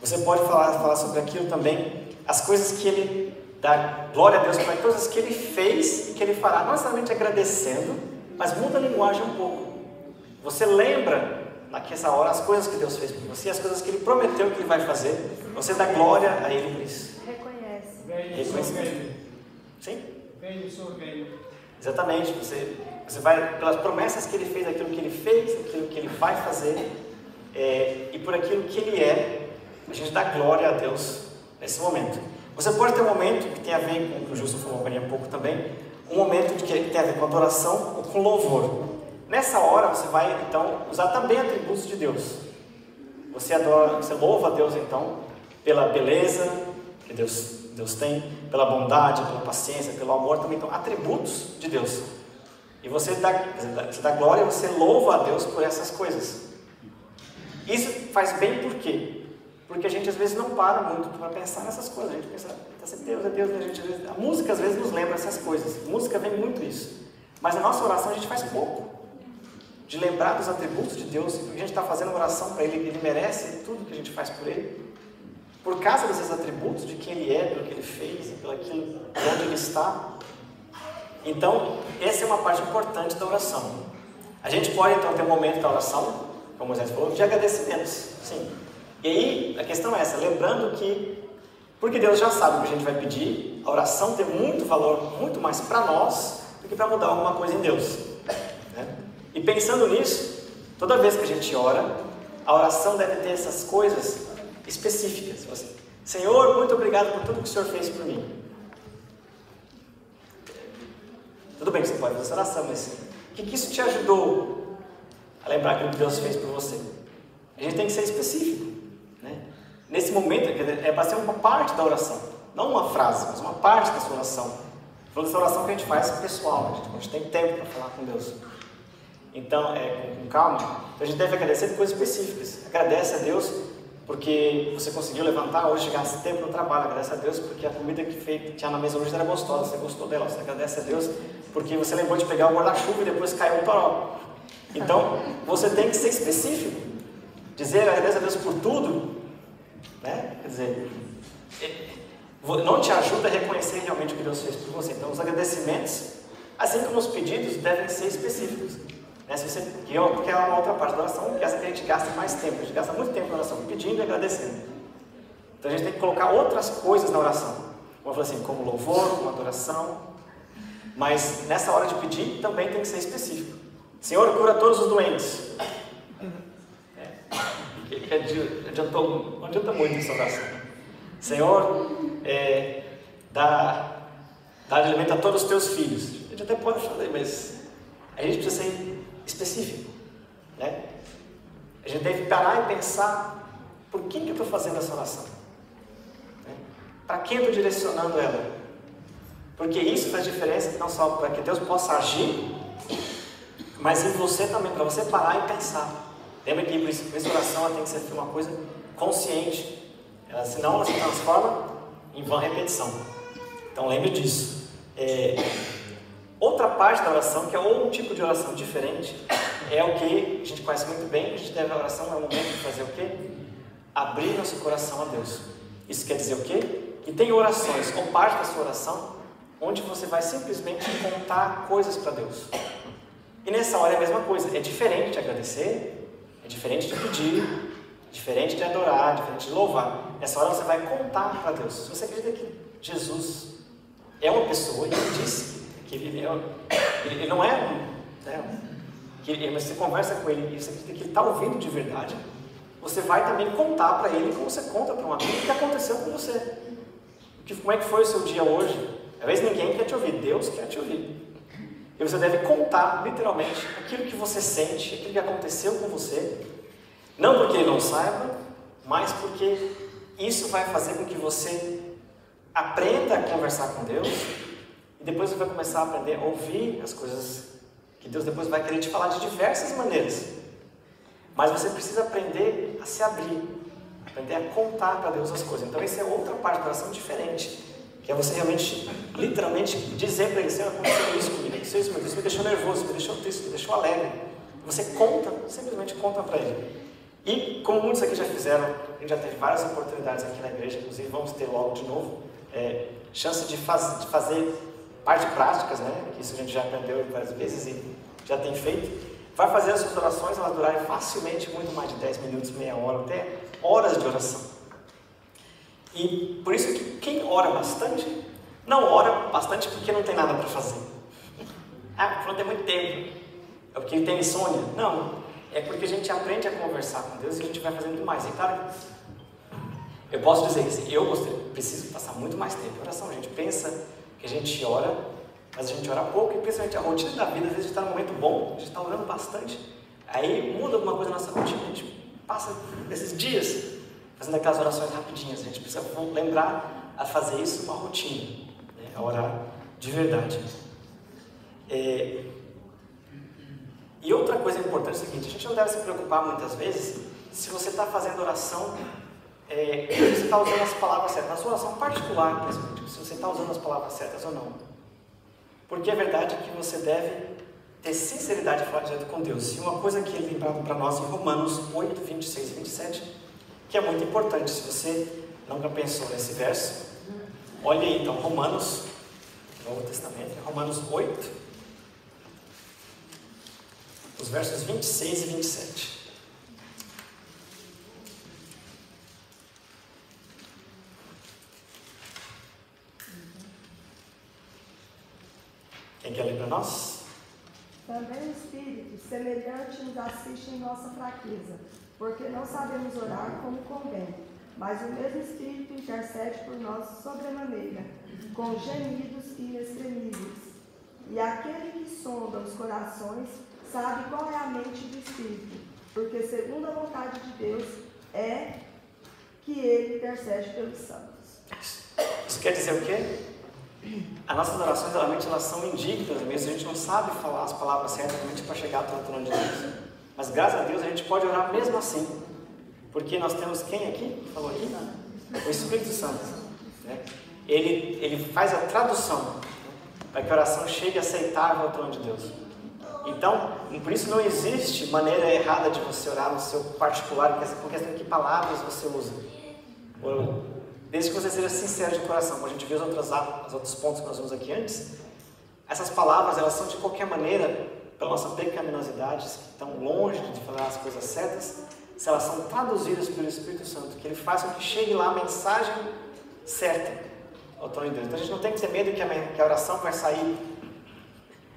Você pode falar sobre aquilo também, as coisas que Ele dá glória a Deus para coisas que Ele fez e que Ele fará, não necessariamente agradecendo, mas muda a linguagem um pouco. Você lembra naquela hora as coisas que Deus fez por você, as coisas que Ele prometeu que Ele vai fazer, você dá glória a Ele por isso. Reconhece. Sim? Venho, sou venho. Exatamente, você vai pelas promessas que Ele fez, aquilo que Ele fez, aquilo que Ele vai fazer, e por aquilo que Ele é, a gente dá glória a Deus nesse momento. Você pode ter um momento que tem a ver com o que o Justo falou um pouco também, um momento que tem a ver com adoração ou com louvor. Nessa hora você vai então usar também atributos de Deus. Você adora, você louva a Deus então pela beleza que Deus tem, pela bondade, pela paciência, pelo amor também, então atributos de Deus. E você dá glória, você louva a Deus por essas coisas. Isso faz bem por quê? Porque a gente às vezes não para muito para pensar nessas coisas. A gente pensa, Deus é Deus, e a gente, a música às vezes nos lembra essas coisas. A música vem muito isso. Mas na nossa oração a gente faz pouco. De lembrar dos atributos de Deus, porque a gente está fazendo uma oração para Ele, Ele merece tudo que a gente faz por Ele. Por causa desses atributos, de quem Ele é, pelo que Ele fez, pelo aquilo, de onde Ele está. Então, essa é uma parte importante da oração. A gente pode então ter um momento da oração, como Moisés falou, de agradecimentos, sim. E aí, a questão é essa, lembrando que, porque Deus já sabe o que a gente vai pedir, a oração tem muito valor, muito mais para nós, do que para mudar alguma coisa em Deus. Né? E pensando nisso, toda vez que a gente ora, a oração deve ter essas coisas específicas. Assim, Senhor, muito obrigado por tudo que o Senhor fez por mim. Tudo bem que você pode fazer essa oração, mas o que isso te ajudou a lembrar aquilo que Deus fez por você? A gente tem que ser específico. Né? Nesse momento, é para ser uma parte da oração, não uma frase, mas uma parte da sua oração. Falando dessa oração que a gente faz pessoal, a gente tem tempo para falar com Deus. Então, com calma, então a gente deve agradecer por coisas específicas. Agradece a Deus porque você conseguiu levantar hoje, chegar esse tempo no trabalho. Agradece a Deus porque a comida que tinha na mesa hoje era gostosa, você gostou dela. Você agradece a Deus porque você lembrou de pegar o guarda-chuva e depois caiu um toró. Então, você tem que ser específico. Dizer agradece a Deus por tudo, né? Quer dizer, não te ajuda a reconhecer realmente o que Deus fez por você. Então, os agradecimentos, assim como os pedidos, devem ser específicos. Né? Porque é uma outra parte da oração, que é essa que a gente gasta mais tempo. A gente gasta muito tempo na oração, pedindo e agradecendo. Então, a gente tem que colocar outras coisas na oração. Como eu falei assim, como louvor, como adoração. Mas, nessa hora de pedir, também tem que ser específico. Senhor, cura todos os doentes. Não adianta muito essa oração. Senhor, dá de alimento a todos os teus filhos. A gente até pode fazer, mas a gente precisa ser específico. Né? A gente deve parar e pensar, por que eu estou fazendo essa oração? Né? Para quem eu estou direcionando ela? Porque isso faz diferença não só para que Deus possa agir, mas em você também, para você parar e pensar. Lembra que essa oração ela tem que ser uma coisa consciente, senão ela se transforma em vã repetição. Então lembre disso. Outra parte da oração, que é um tipo de oração diferente, é o que a gente conhece muito bem. A gente deve a oração, é o momento de fazer o quê? Abrir nosso coração a Deus. Isso quer dizer o quê? E tem orações, ou parte da sua oração, onde você vai simplesmente contar coisas para Deus. E nessa hora é a mesma coisa, é diferente de agradecer, é diferente de pedir, é diferente de adorar, é diferente de louvar. Nessa hora você vai contar para Deus. Se você acredita que Jesus é uma pessoa, e ele disse que ele não é mas você conversa com ele e você acredita que ele está ouvindo de verdade, você vai também contar para ele como você conta para um amigo o que aconteceu com você. Como é que foi o seu dia hoje? Às vezes ninguém quer te ouvir, Deus quer te ouvir. E você deve contar, literalmente, aquilo que você sente, aquilo que aconteceu com você. Não porque ele não saiba, mas porque isso vai fazer com que você aprenda a conversar com Deus. E depois você vai começar a aprender a ouvir as coisas que Deus depois vai querer te falar de diversas maneiras. Mas você precisa aprender a se abrir, aprender a contar para Deus as coisas. Então essa é outra parte da oração diferente, que é você realmente, literalmente, dizer para ele: Senhor, aconteceu isso comigo, isso me deixou nervoso, me deixou triste, me deixou alegre. Você conta, simplesmente conta para ele. E como muitos aqui já fizeram, a gente já teve várias oportunidades aqui na igreja, inclusive vamos ter logo de novo, chance de fazer parte práticas, né? Que isso a gente já aprendeu várias vezes e já tem feito. Vai fazer as suas orações, elas durarem facilmente muito mais de 10 minutos, meia hora, até horas de oração. E por isso que quem ora bastante, não ora bastante porque não tem nada para fazer. Porque não tem muito tempo. É porque ele tem insônia. Não, é porque a gente aprende a conversar com Deus e a gente vai fazendo mais. E claro, eu posso dizer que eu preciso passar muito mais tempo em oração. A gente pensa que a gente ora, mas a gente ora pouco, e principalmente a rotina da vida, às vezes a gente está num momento bom, a gente está orando bastante, aí muda alguma coisa na nossa rotina, a gente passa esses dias fazendo aquelas orações rapidinhas. A gente precisa lembrar a fazer isso uma rotina, né? A orar de verdade. E outra coisa importante é o seguinte: a gente não deve se preocupar muitas vezes se você está fazendo oração, se você está usando as palavras certas, na sua oração particular, principalmente, se você está usando as palavras certas ou não. Porque a verdade é que você deve ter sinceridade e falar direto com Deus. E uma coisa que ele lembrava para nós em Romanos 8, 26 e 27, que é muito importante. Se você nunca pensou nesse verso, olha aí então, Romanos, Novo Testamento, Romanos 8, os versos 26 e 27. Quem quer ler para nós? Também o Espírito semelhante nos assiste em nossa fraqueza, porque não sabemos orar como convém, mas o mesmo Espírito intercede por nós sobremaneira, com gemidos inexprimíveis. E aquele que sonda os corações sabe qual é a mente do Espírito, porque segundo a vontade de Deus é que ele intercede pelos santos. Isso quer dizer o quê? As nossas orações, geralmente, elas são indignas mesmo. A gente não sabe falar as palavras certas para chegar até o trono de Deus. Mas, graças a Deus, a gente pode orar mesmo assim. Porque nós temos quem aqui? Falou aqui? O Espírito Santo. Né? Ele faz a tradução para que a oração chegue aceitável ao trono de Deus. Então, por isso não existe maneira errada de você orar no seu particular, com questão de que palavras você usa. Desde que você seja sincero de coração. Como a gente viu os outros pontos que nós vimos aqui antes, essas palavras, elas são de qualquer maneira, pela nossa pecaminosidade, que estão longe de falar as coisas certas, se elas são traduzidas pelo Espírito Santo, que ele faz com que chegue lá a mensagem certa ao trono de Deus. Então a gente não tem que ter medo que a oração vai sair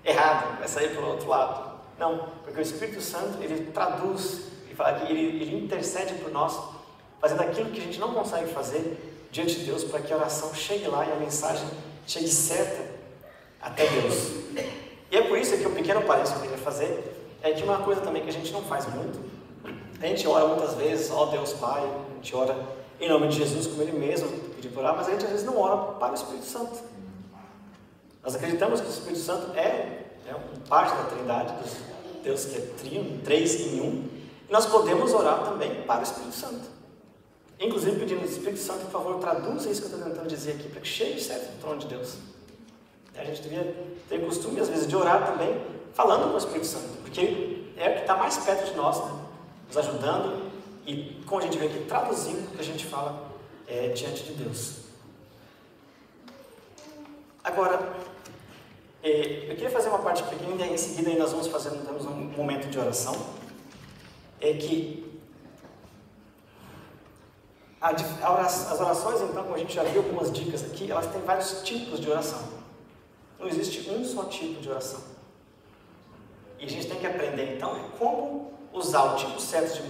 errada, vai sair pelo outro lado. Não, porque o Espírito Santo, ele traduz, ele intercede por nós, fazendo aquilo que a gente não consegue fazer diante de Deus, para que a oração chegue lá e a mensagem chegue certa até Deus. E é por isso que o pequeno parênteses que eu queria fazer é que uma coisa também que a gente não faz muito, a gente ora muitas vezes, ó Deus Pai, a gente ora em nome de Jesus, como Ele mesmo pediu para orar, mas a gente às vezes não ora para o Espírito Santo. Nós acreditamos que o Espírito Santo é parte da Trindade, Deus que é três em um, e nós podemos orar também para o Espírito Santo. Inclusive pedindo ao Espírito Santo, por favor, traduza isso que eu estou tentando dizer aqui, para que chegue certo no trono de Deus. A gente devia ter costume, às vezes, de orar também, falando com o Espírito Santo, porque é o que está mais perto de nós, né? Nos ajudando e, como a gente vê aqui, traduzindo o que a gente fala diante de Deus. Agora, eu queria fazer uma parte pequena e em seguida nós vamos fazer um momento de oração. É que as orações, então, como a gente já viu algumas dicas aqui, elas têm vários tipos de oração. Não existe um só tipo de oração. E a gente tem que aprender, então, como usar o tipo certo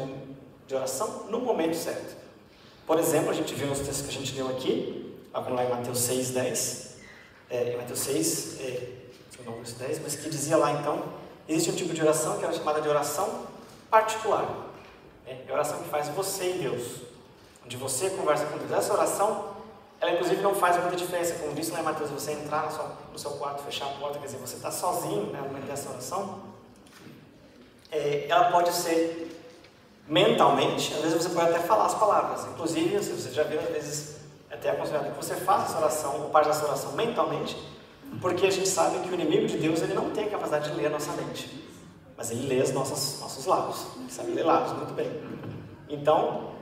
de oração no momento certo. Por exemplo, a gente viu nos textos que a gente leu aqui, lá em Mateus 6, 10, em Mateus 6, não verso 10, mas que dizia lá, então, existe um tipo de oração que era chamada de oração particular. É a oração que faz você e Deus, onde você conversa com Deus. Essa oração, ela inclusive não faz muita diferença, como disse lá em Mateus, você entrar no seu quarto, fechar a porta, quer dizer, você está sozinho, né, no momento dessa oração. Ela pode ser mentalmente, às vezes você pode até falar as palavras, inclusive, se você já viu, às vezes até é aconselhado que você faça essa oração, ou parte dessa oração mentalmente, porque a gente sabe que o inimigo de Deus, ele não tem a capacidade de ler a nossa mente, mas ele lê os nossos lábios, ele sabe ler lábios muito bem. Então,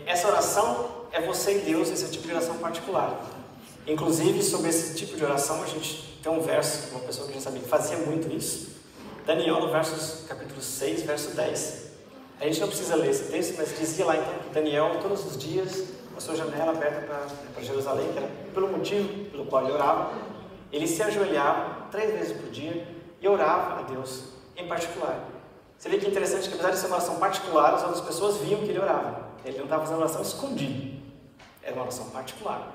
essa oração é você e Deus, esse tipo de oração particular. Inclusive, sobre esse tipo de oração, a gente tem um verso, uma pessoa que a gente sabia que fazia muito isso, Daniel, no capítulo 6, verso 10. A gente não precisa ler esse texto, mas dizia lá então que Daniel, todos os dias, com a sua janela aberta para Jerusalém, que era pelo motivo pelo qual ele orava, ele se ajoelhava 3 vezes por dia e orava a Deus em particular. Você vê que é interessante que, apesar de ser uma oração particular, as outras pessoas viam que ele orava. Ele não estava fazendo uma oração escondida, era uma oração particular.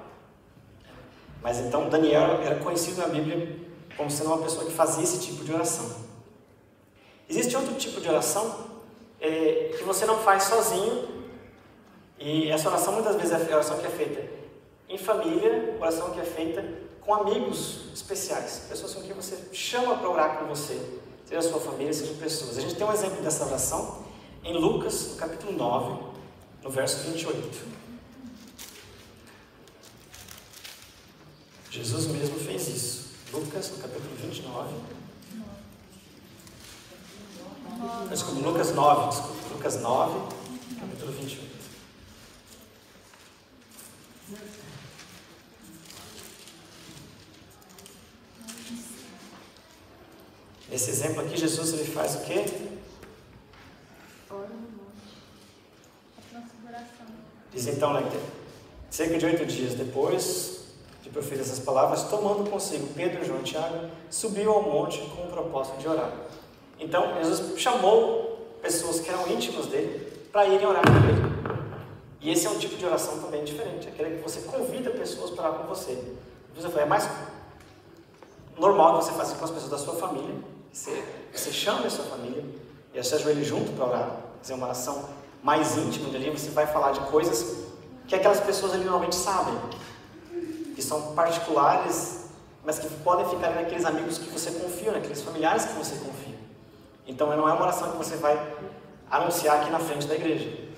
Mas então Daniel era conhecido na Bíblia como sendo uma pessoa que fazia esse tipo de oração. Existe outro tipo de oração que você não faz sozinho, e essa oração muitas vezes é a oração que é feita em família, oração que é feita com amigos especiais, pessoas com quem você chama para orar com você, seja a sua família, seja pessoas. A gente tem um exemplo dessa oração em Lucas, no capítulo 9, no verso 28. Jesus mesmo fez isso. Lucas, no capítulo 29. Desculpa, Lucas 9, capítulo 28. Nesse exemplo aqui, Jesus ele faz o quê? Diz então, cerca de 8 dias depois de proferir essas palavras, tomando consigo Pedro, João e Tiago, subiu ao monte com o propósito de orar. Então, Jesus chamou pessoas que eram íntimos dele para irem orar com ele. E esse é um tipo de oração também diferente, aquele que você convida pessoas para orar com você. É mais normal que você faça com as pessoas da sua família, você chama a sua família e você ajoelha junto para orar, fazer uma oração mais íntima, onde ali você vai falar de coisas que aquelas pessoas ali normalmente sabem, que são particulares, mas que podem ficar naqueles amigos que você confia, naqueles familiares que você confia. Então não é uma oração que você vai anunciar aqui na frente da igreja,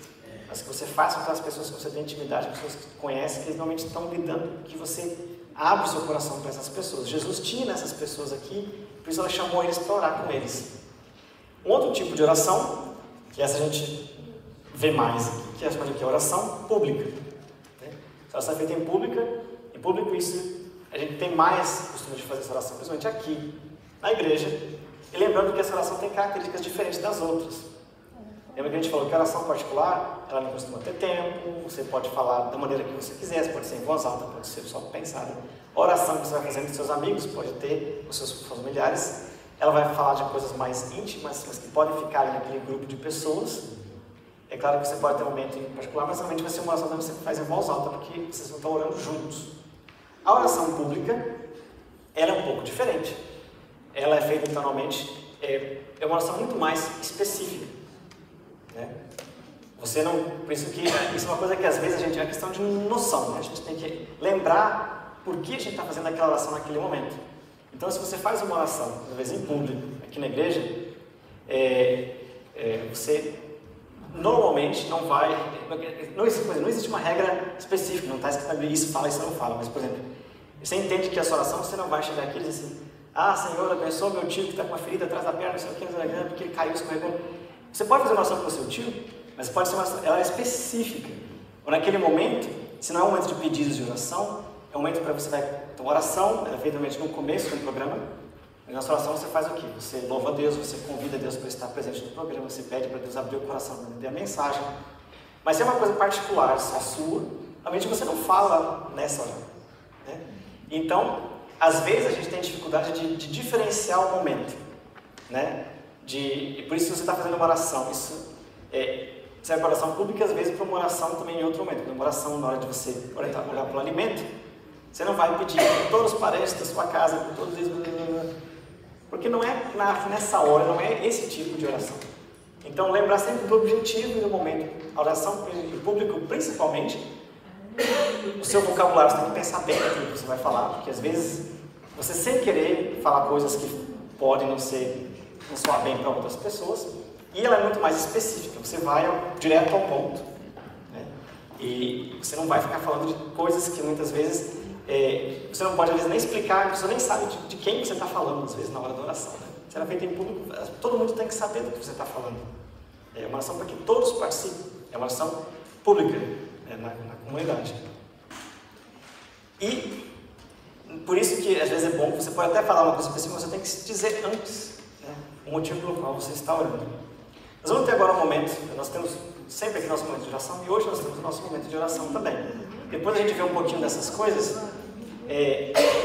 mas que você faz com aquelas pessoas que você tem intimidade, pessoas que conhecem, que eles normalmente estão lidando, que você abre o seu coração para essas pessoas. Jesus tinha nessas pessoas aqui, por isso ela chamou eles para orar com eles. Um outro tipo de oração, que essa a gente vê mais aqui, que é a oração pública. Essa oração é feita em público isso a gente tem mais costume de fazer essa oração, principalmente aqui na igreja, e lembrando que essa oração tem características diferentes das outras. Lembra que a gente falou que a oração particular, ela não costuma ter tempo, você pode falar da maneira que você quiser, pode ser em voz alta, pode ser só pensada. A oração que você vai fazer com seus amigos, pode ter com seus familiares, ela vai falar de coisas mais íntimas, mas que podem ficar naquele grupo de pessoas. É claro que você pode ter um momento em particular, mas realmente vai ser uma oração que você faz em voz alta, porque vocês não estão orando juntos. A oração pública, ela é um pouco diferente. Ela é feita, então, normalmente, é uma oração muito mais específica. Né? Você não, por isso que isso é uma coisa que às vezes é questão de noção, né? A gente tem que lembrar por que a gente está fazendo aquela oração naquele momento. Então, se você faz uma oração, às vezes em público, aqui na igreja, você normalmente não vai, não existe uma regra específica, não está escrito isso fala, isso não fala, mas, por exemplo, Você entende que essa oração, você não vai chegar aqui e dizer assim, ah, Senhor, abençoa meu tio que está com uma ferida atrás da perna, não sei o que, porque ele caiu, escorregou. Você pode fazer uma oração para o seu tio, mas pode ser uma oração, ela é específica. Ou naquele momento, se não é um momento de pedidos de oração, é um momento para você vai... Então, oração, ela é feita no começo do programa, mas nessa oração você faz o quê? Você louva a Deus, você convida Deus para estar presente no programa, você pede para Deus abrir o coração para entender a mensagem. Mas se é uma coisa particular, só sua, realmente você não fala nessa hora, né? Então, às vezes a gente tem dificuldade de diferenciar o momento, né? E por isso você está fazendo uma oração, isso serve para oração pública, às vezes para uma oração também em outro momento. Uma oração na hora de você orar pelo alimento, você não vai pedir para todos os parentes da sua casa, para todos eles, porque não é nessa hora, não é esse tipo de oração. Então lembrar sempre do objetivo e do momento. A oração em público, principalmente, o seu vocabulário, você tem que pensar bem naquilo que você vai falar, porque às vezes você sem querer fala coisas que podem não soar bem para outras pessoas, e ela é muito mais específica, você vai direto ao ponto, né? E você não vai ficar falando de coisas que muitas vezes você não pode às vezes nem explicar, você nem sabe de quem você está falando às vezes na hora da oração, né? Se ela é feita em público, todo mundo tem que saber do que você está falando. É uma oração para que todos participem, é uma oração pública, na comunidade. E por isso que às vezes é bom, você pode até falar uma coisa específica, mas você tem que dizer antes, né, o motivo pelo qual você está orando. Nós vamos ter agora um momento, nós temos sempre aqui nosso momento de oração, e hoje nós temos o nosso momento de oração também. Depois a gente vê um pouquinho dessas coisas,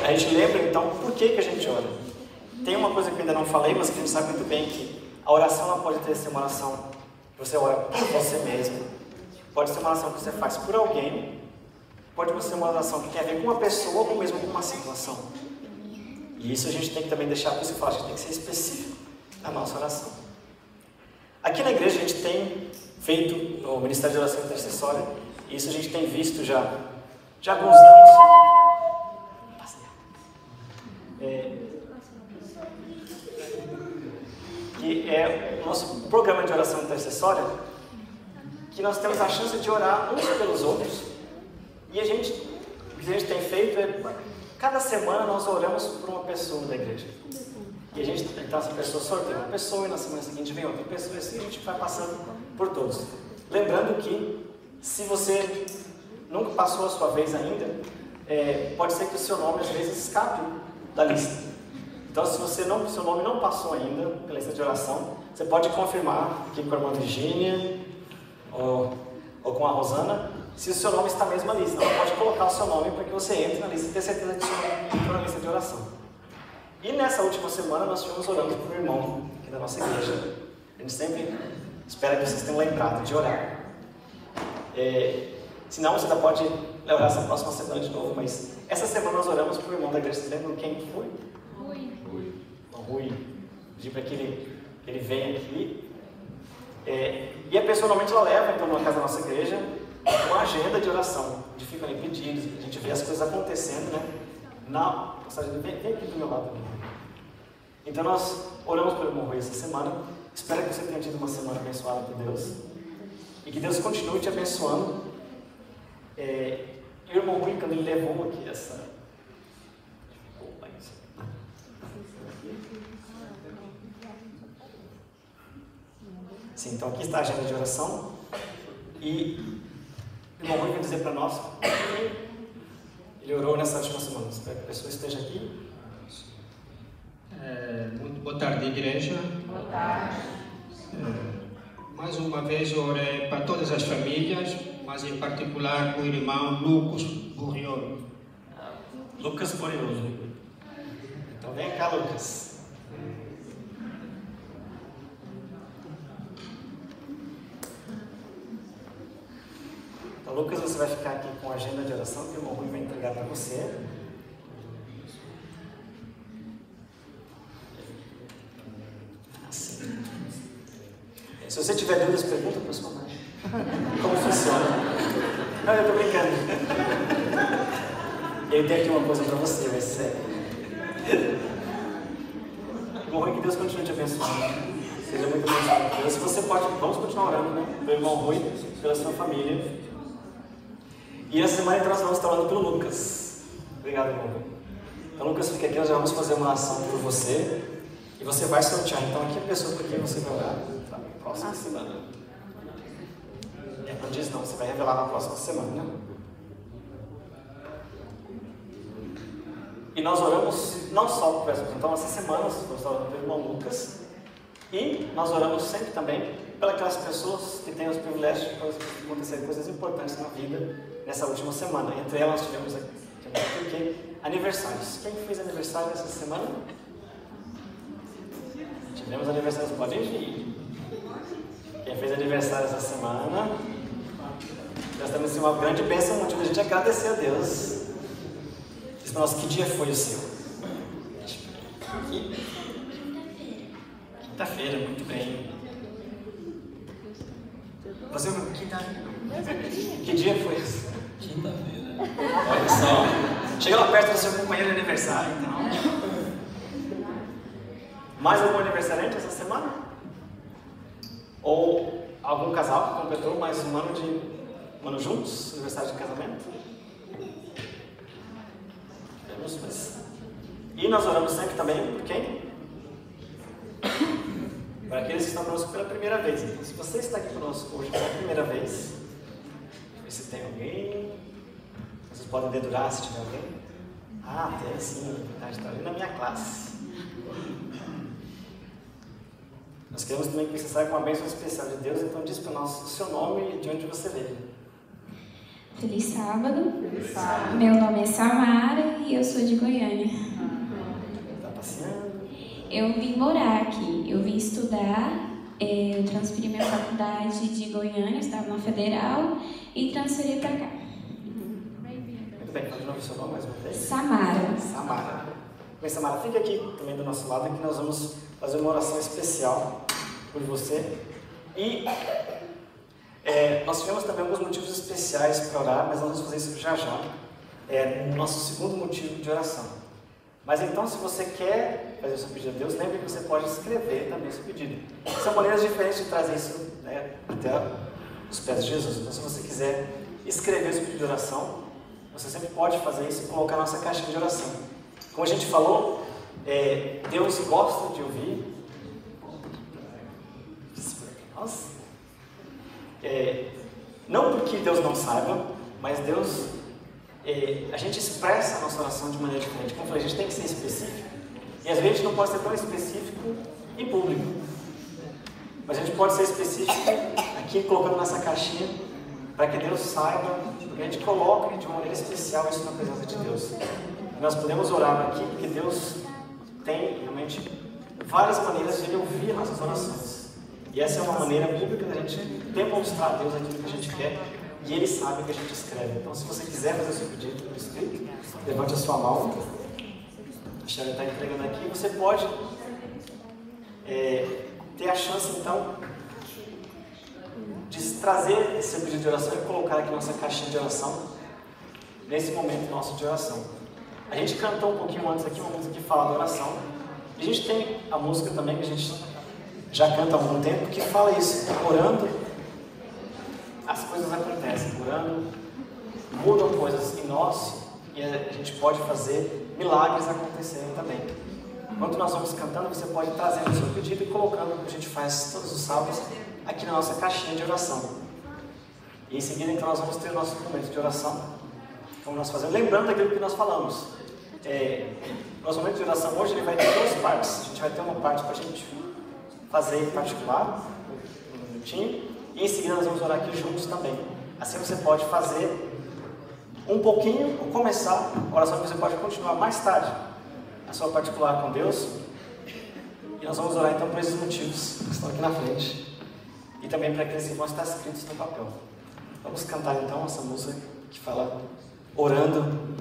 a gente lembra então por que a gente ora. Tem uma coisa que eu ainda não falei, mas que a gente sabe muito bem, que a oração ela pode ser uma oração que você ora por você mesmo, pode ser uma oração que você faz por alguém, pode ser uma oração que tem a ver com uma pessoa ou mesmo com uma situação. E isso a gente tem que também deixar para você falar, a gente tem que ser específico na nossa oração. Aqui na igreja a gente tem feito o Ministério de Oração Intercessória, e isso a gente tem visto já há alguns anos. Que é o nosso programa de oração intercessória, que nós temos a chance de orar uns pelos outros, e o que a gente tem feito cada semana nós oramos por uma pessoa da igreja, e então essa pessoa sorteia uma pessoa, e na semana seguinte vem outra pessoa, e assim a gente vai passando por todos. Lembrando que, se você nunca passou a sua vez ainda, pode ser que o seu nome às vezes escape da lista. Então, se seu nome não passou ainda pela lista de oração, você pode confirmar aqui com a irmã Virgínia ou com a Rosana, se o seu nome está mesmo na lista. Ela pode colocar o seu nome para que você entre na lista e ter certeza que o seu nome entrou na lista de oração. E nessa última semana nós estivemos orando por um irmão aqui da nossa igreja. A gente sempre espera que vocês tenham lembrado de orar. Se não, você ainda pode orar essa próxima semana de novo, mas essa semana nós oramos por um irmão da igreja. Vocês lembram quem foi? Rui. Pedi para que ele venha aqui. E a pessoa normalmente ela leva então na casa da nossa igreja uma agenda de oração, onde ficam ali pedidos, a gente vê as coisas acontecendo, né? Vem aqui do meu lado. Então nós oramos pelo irmão Rui essa semana. Espero que você tenha tido uma semana abençoada por Deus e que Deus continue te abençoando. E o irmão Rui, quando ele levou aqui essa... Sim, então aqui está a agenda de oração. E o irmão Rui vai dizer para nós, ele orou nessa última semana. Espero que a pessoa esteja aqui. Muito boa tarde, igreja. Boa tarde. Mais uma vez eu orei para todas as famílias, mas em particular para o irmão Lucas Borriolo. Lucas Borriolo. Então vem cá, Lucas. Então, Lucas, você vai ficar aqui com a agenda de oração que o irmão Rui vai entregar para você. Assim. Se você tiver dúvidas, pergunta para a sua mãe. Como funciona? Não, eu estou brincando. Eu tenho aqui uma coisa para você, vai ser sério. Irmão Rui, que Deus continue te abençoando. Seja muito abençoado por Deus. Se você pode, vamos continuar orando, né? Pelo irmão Rui, pela sua família. E essa semana então nós vamos estar orando pelo Lucas. Obrigado, irmão. Então, Lucas, fica aqui, nós já vamos fazer uma oração por você. E você vai sortear, então, aqui a pessoa por quem você vai orar na próxima semana. Não diz não, você vai revelar na próxima semana. E nós oramos não só por essa, então essa semana nós oramos pelo irmão Lucas. E nós oramos sempre também pelas pessoas que têm os privilégios de acontecer coisas importantes na vida nessa última semana. Entre elas nós tivemos aqui aniversários. Quem fez aniversário essa semana? Tivemos aniversários, podem vir. Quem fez aniversário essa semana? Nós temos uma grande bênção, motivo de a gente agradecer a Deus. Diz para nós, que dia foi o seu? Quinta-feira, muito bem. Você, que dia foi esse? Quinta-feira. Olha só. Chega lá perto do seu companheiro de aniversário, então. Mais algum aniversariante essa semana? Ou algum casal que completou mais um ano juntos? Aniversário de casamento? E nós oramos sempre também por quem? Para aqueles que estão conosco pela primeira vez. Então, se você está aqui conosco hoje pela primeira vez, se tem alguém, vocês podem dedurar se tiver alguém. Ah, tem sim, está ali na minha classe. Nós queremos também que você saia com uma bênção especial de Deus, então diz para nós o seu nome e de onde você veio. Feliz sábado. Feliz sábado. Meu nome é Samara e eu sou de Goiânia. Está passeando? Eu vim morar aqui, eu vim estudar, eu transferi minha faculdade de Goiânia, estava na Federal e transferi para cá. Muito bem, fala de novo o seu nome mais uma vez. Samara. Samara. Bem, Samara, fica aqui também do nosso lado, que nós vamos fazer uma oração especial por você. E nós tivemos também alguns motivos especiais para orar, mas nós vamos fazer isso já já. No nosso segundo motivo de oração. Mas então, se você quer fazer o seu pedido a Deus, lembre que você pode escrever também o seu pedido. São maneiras diferentes de trazer isso até os pés de Jesus. Então, se você quiser escrever o seu pedido de oração, você sempre pode fazer isso e colocar na nossa caixinha de oração. Como a gente falou, Deus gosta de ouvir. Nossa. Não porque Deus não saiba, mas Deus... a gente expressa a nossa oração de maneira diferente. Como eu falei, a gente tem que ser específico. E às vezes a gente não pode ser tão específico em público. Mas a gente pode ser específico aqui, colocando nessa caixinha, para que Deus saiba, e a gente coloca de uma maneira especial isso na presença de Deus. E nós podemos orar aqui, porque Deus tem realmente várias maneiras de Ele ouvir nossas orações. E essa é uma maneira pública da gente demonstrar a Deus aquilo que a gente quer. E Ele sabe o que a gente escreve. Então, se você quiser fazer o seu pedido por escrito, levante a sua mão. A Shelly está entregando aqui. Você pode ter a chance, então, de trazer esse seu pedido de oração e colocar aqui na nossa caixinha de oração, nesse momento nosso de oração. A gente cantou um pouquinho antes aqui, uma música que fala da oração. E a gente tem a música também, que a gente já canta há algum tempo, que fala isso, orando, as coisas acontecem, orando, mudam coisas em nós e a gente pode fazer milagres acontecerem também. Enquanto nós vamos cantando, você pode trazer o seu pedido e colocando o que a gente faz todos os sábados aqui na nossa caixinha de oração. E em seguida, então, nós vamos ter o nosso momento de oração, como nós fazemos, lembrando aquilo que nós falamos. Nosso momento de oração hoje ele vai ter duas partes. A gente vai ter uma parte para a gente fazer em particular, um minutinho, e em seguida nós vamos orar aqui juntos também. Assim você pode fazer um pouquinho, ou começar a oração que você pode continuar mais tarde, a sua particular com Deus. E nós vamos orar então por esses motivos que estão aqui na frente, e também para aqueles que vão estar escritos no papel. Vamos cantar então essa música que fala orando.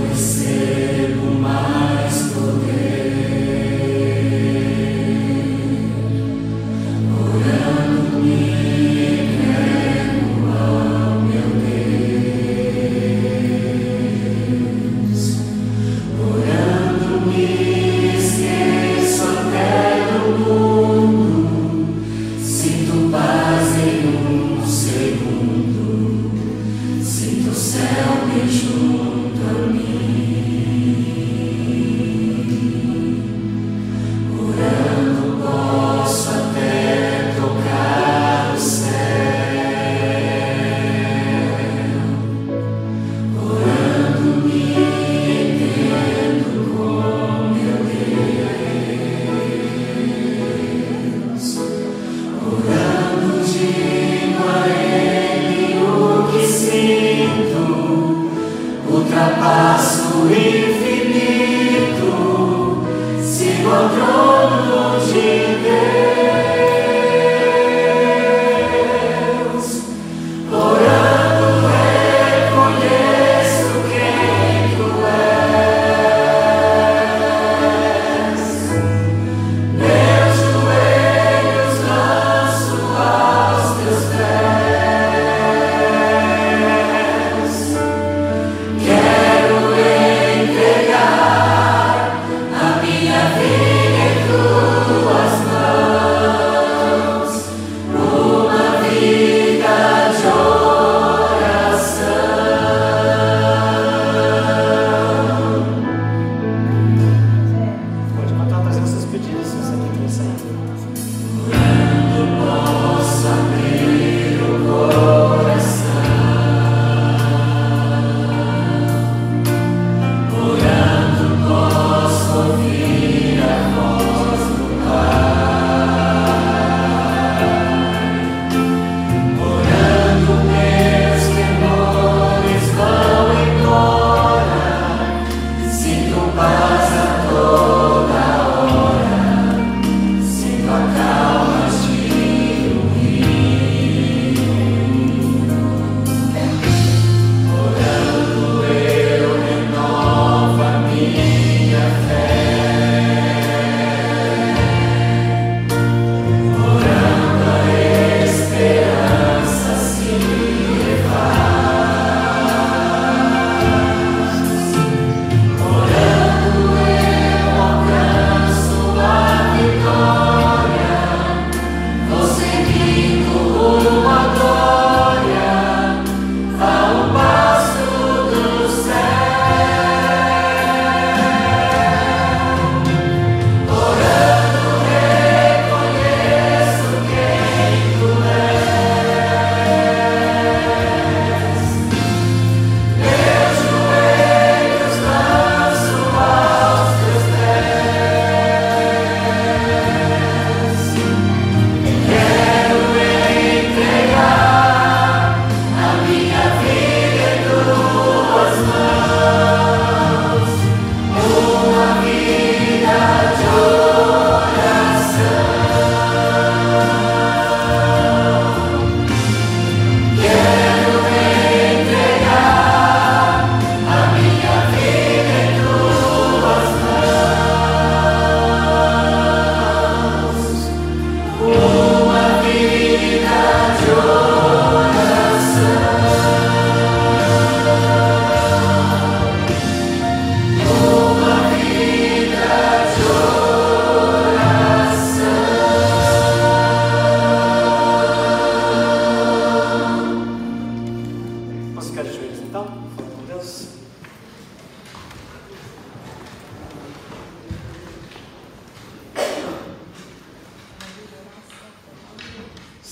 Recebo mais poder.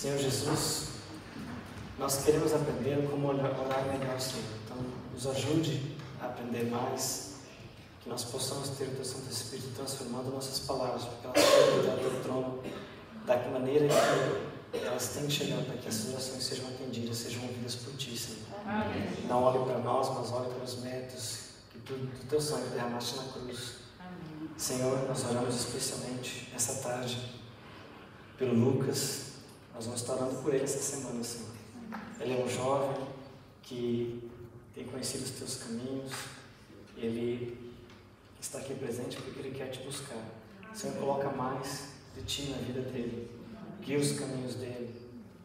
Senhor Jesus, nós queremos aprender como orar melhor, Senhor. Então, nos ajude a aprender mais, que nós possamos ter o Teu Santo Espírito transformando nossas palavras, porque elas cheguem ao Teu trono da maneira que elas têm que chegar para que as orações sejam atendidas, sejam ouvidas por Ti, Senhor. Amém. Não olhe para nós, mas olhe para os méritos que do Teu sangue derramaste na cruz. Amém. Senhor, nós oramos especialmente essa tarde pelo Lucas. Nós vamos estar orando por ele essa semana, Senhor. Ele é um jovem que tem conhecido os Teus caminhos. Ele está aqui presente porque ele quer Te buscar. Senhor, coloca mais de Ti na vida dele. Guia os caminhos dele.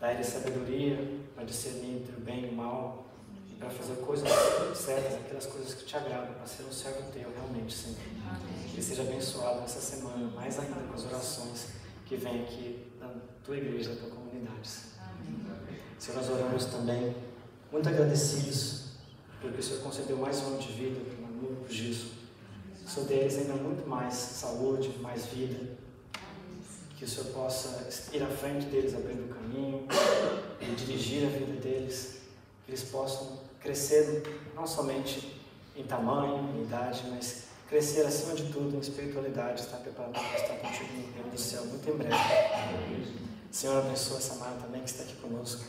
Dá ele sabedoria para discernir entre o bem e o mal. E para fazer coisas certas, aquelas coisas que Te agradam, para ser um servo Teu realmente, Senhor. Que ele seja abençoado nessa semana, mais ainda com as orações que vêm aqui da Tua igreja, da Tua comunidade. Senhor, nós oramos também, muito agradecidos, porque o Senhor concedeu mais um ano de vida para o grupo Giso. O Senhor deles ainda muito mais saúde, mais vida. Que o Senhor possa ir à frente deles, abrindo o caminho e dirigir a vida deles. Que eles possam crescer, não somente em tamanho, em idade, mas crescer acima de tudo em espiritualidade, estar preparado para estar contigo no reino do céu muito em breve. Senhor, abençoa essa Mara também que está aqui conosco.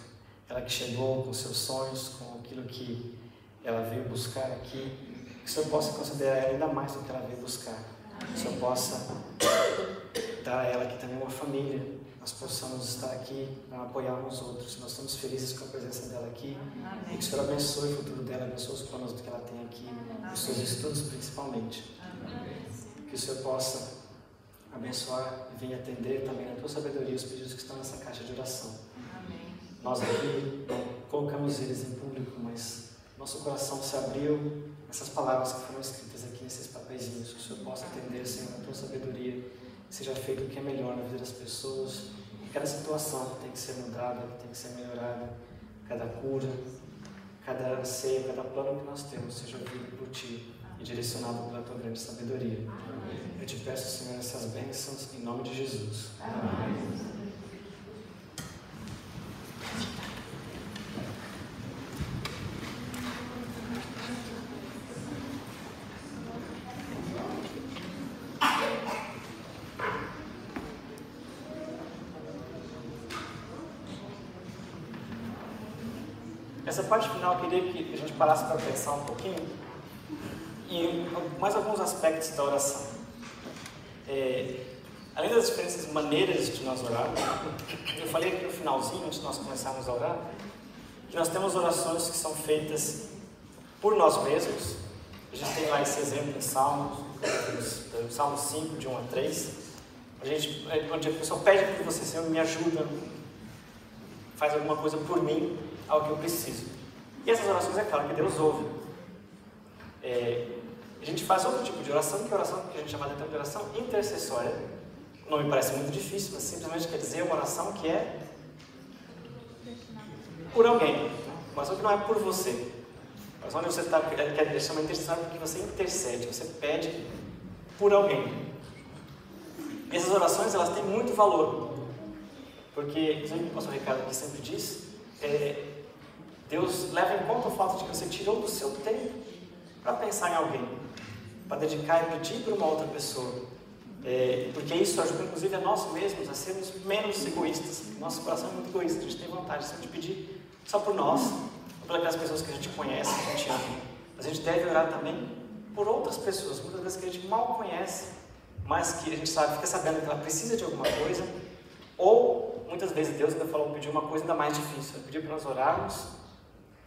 Ela que chegou com seus sonhos, com aquilo que ela veio buscar aqui. Que o Senhor possa considerar ela ainda mais do que ela veio buscar. que o Senhor possa dar a ela aqui também uma família, nós possamos estar aqui para apoiar uns outros. Nós estamos felizes com a presença dela aqui. E que o Senhor abençoe o futuro dela, abençoe os planos que ela tem aqui, os seus estudos principalmente. Que o Senhor possa abençoar e venha atender também na tua sabedoria os pedidos que estão nessa caixa de oração. Nós aqui não colocamos eles em público, mas nosso coração se abriu nessas palavras que foram escritas aqui nesses papeizinhos. Que o Senhor possa atender, Senhor, na tua sabedoria, que seja feito o que é melhor na vida das pessoas, em cada situação que tem que ser mudada, que tem que ser melhorada, cada cura, cada anseio, cada plano que nós temos seja ouvido por Ti e direcionado pela Tua grande sabedoria. Eu te peço, Senhor, essas bênçãos em nome de Jesus. Amém. Essa parte final eu queria que a gente parasse para pensar um pouquinho em mais alguns aspectos da oração. Além das diferentes maneiras de nós orarmos, eu falei aqui no finalzinho, antes de nós começarmos a orar, que nós temos orações que são feitas por nós mesmos. A gente tem lá esse exemplo em Salmos, Salmo 5, de 1 a 3, onde a pessoa pede para você, Senhor, me ajuda, faz alguma coisa por mim, ao que eu preciso. E essas orações, é claro que Deus ouve. A gente faz outro tipo de oração, que é a oração que a gente chama de oração intercessória. Não me parece muito difícil, mas simplesmente quer dizer uma oração que é por alguém. Uma oração que não é por você. A oração onde você está, quer chamar intercessória porque você intercede, você pede por alguém. E essas orações, elas têm muito valor. Porque, como o pastor Ricardo aqui sempre diz, Deus leva em conta o fato de que você tirou do seu tempo para pensar em alguém, para dedicar e pedir para uma outra pessoa, porque isso ajuda inclusive a nós mesmos a sermos menos egoístas. Nosso coração é muito egoísta, a gente tem vontade sempre de pedir só por nós, ou por aquelas pessoas que a gente conhece, que a gente ama. Mas a gente deve orar também por outras pessoas, muitas vezes que a gente mal conhece, mas que a gente fica sabendo que ela precisa de alguma coisa, ou muitas vezes Deus ainda falou, pediu uma coisa ainda mais difícil, Ele pediu para nós orarmos,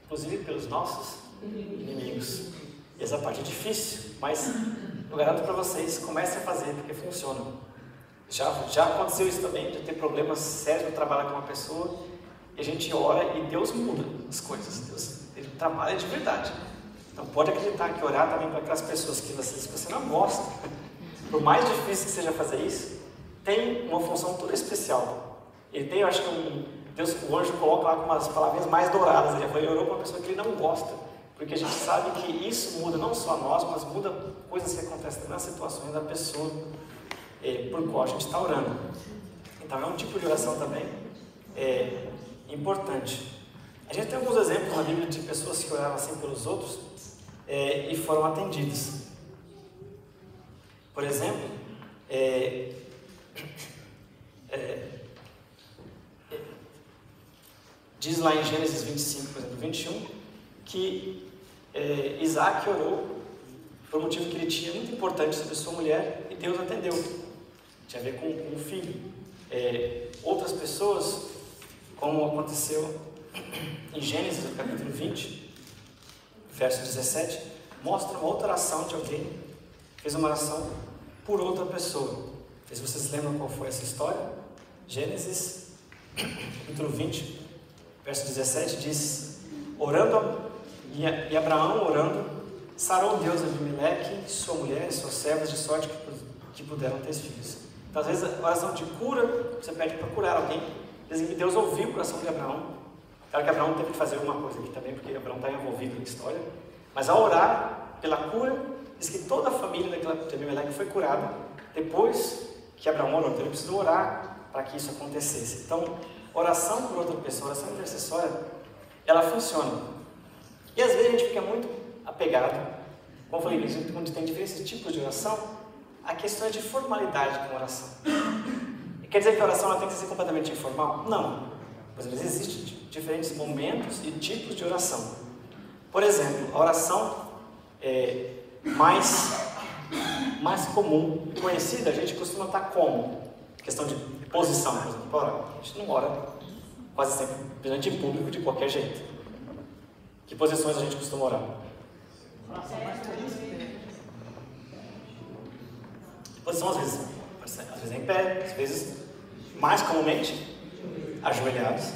inclusive pelos nossos inimigos. E essa parte é difícil, mas eu garanto para vocês, comecem a fazer, porque funciona. Já aconteceu isso também, de ter problemas sérios para trabalhar com uma pessoa, e a gente ora e Deus muda as coisas, Deus, Ele trabalha de verdade. Então pode acreditar que orar também para aquelas pessoas que você não gosta, por mais difícil que seja fazer isso, tem uma função toda especial. Ele tem, eu acho que o anjo coloca lá com umas palavrinhas mais douradas. Ele orou para uma pessoa que ele não gosta, porque a gente sabe que isso muda não só a nós, mas muda coisas que acontecem nas situações da pessoa por qual a gente está orando. Então é um tipo de oração também importante. A gente tem alguns exemplos na Bíblia de pessoas que oraram assim pelos outros e foram atendidas. Por exemplo, diz lá em Gênesis 25, por exemplo, 21, que Isaac orou por um motivo que ele tinha muito importante sobre sua mulher e Deus atendeu. Tinha a ver com o filho. Outras pessoas, como aconteceu em Gênesis, no capítulo 20, verso 17, mostra uma outra oração de alguém que fez uma oração por outra pessoa. Não sei se vocês lembram qual foi essa história. Gênesis, capítulo 20, verso 17 diz: e Abraão orando, sarou Deus a Abimeleque, sua mulher e suas servas, de sorte que puderam ter filhos. Então, às vezes, a oração de cura, você pede para curar alguém, dizem que Deus ouviu o coração de Abraão. Claro que Abraão teve que fazer alguma coisa aqui também, porque Abraão está envolvido na história. Mas ao orar pela cura, diz que toda a família de Abimeleque foi curada depois que Abraão orou. Então ele precisou orar para que isso acontecesse. Então, oração por outra pessoa, oração intercessória, ela funciona. E às vezes a gente fica muito apegado. Como eu falei, quando tem diferentes tipos de oração, a questão é de formalidade com a oração. E quer dizer que a oração ela tem que ser completamente informal? Não. Mas às vezes existem diferentes momentos e tipos de oração. Por exemplo, a oração mais mais comum e conhecida, a gente costuma estar como? Questão de posição, por exemplo, para orar. A gente não ora quase sempre diante em público de qualquer jeito. Que posições a gente costuma orar? Que posição às vezes em pé, às vezes mais comumente ajoelhados,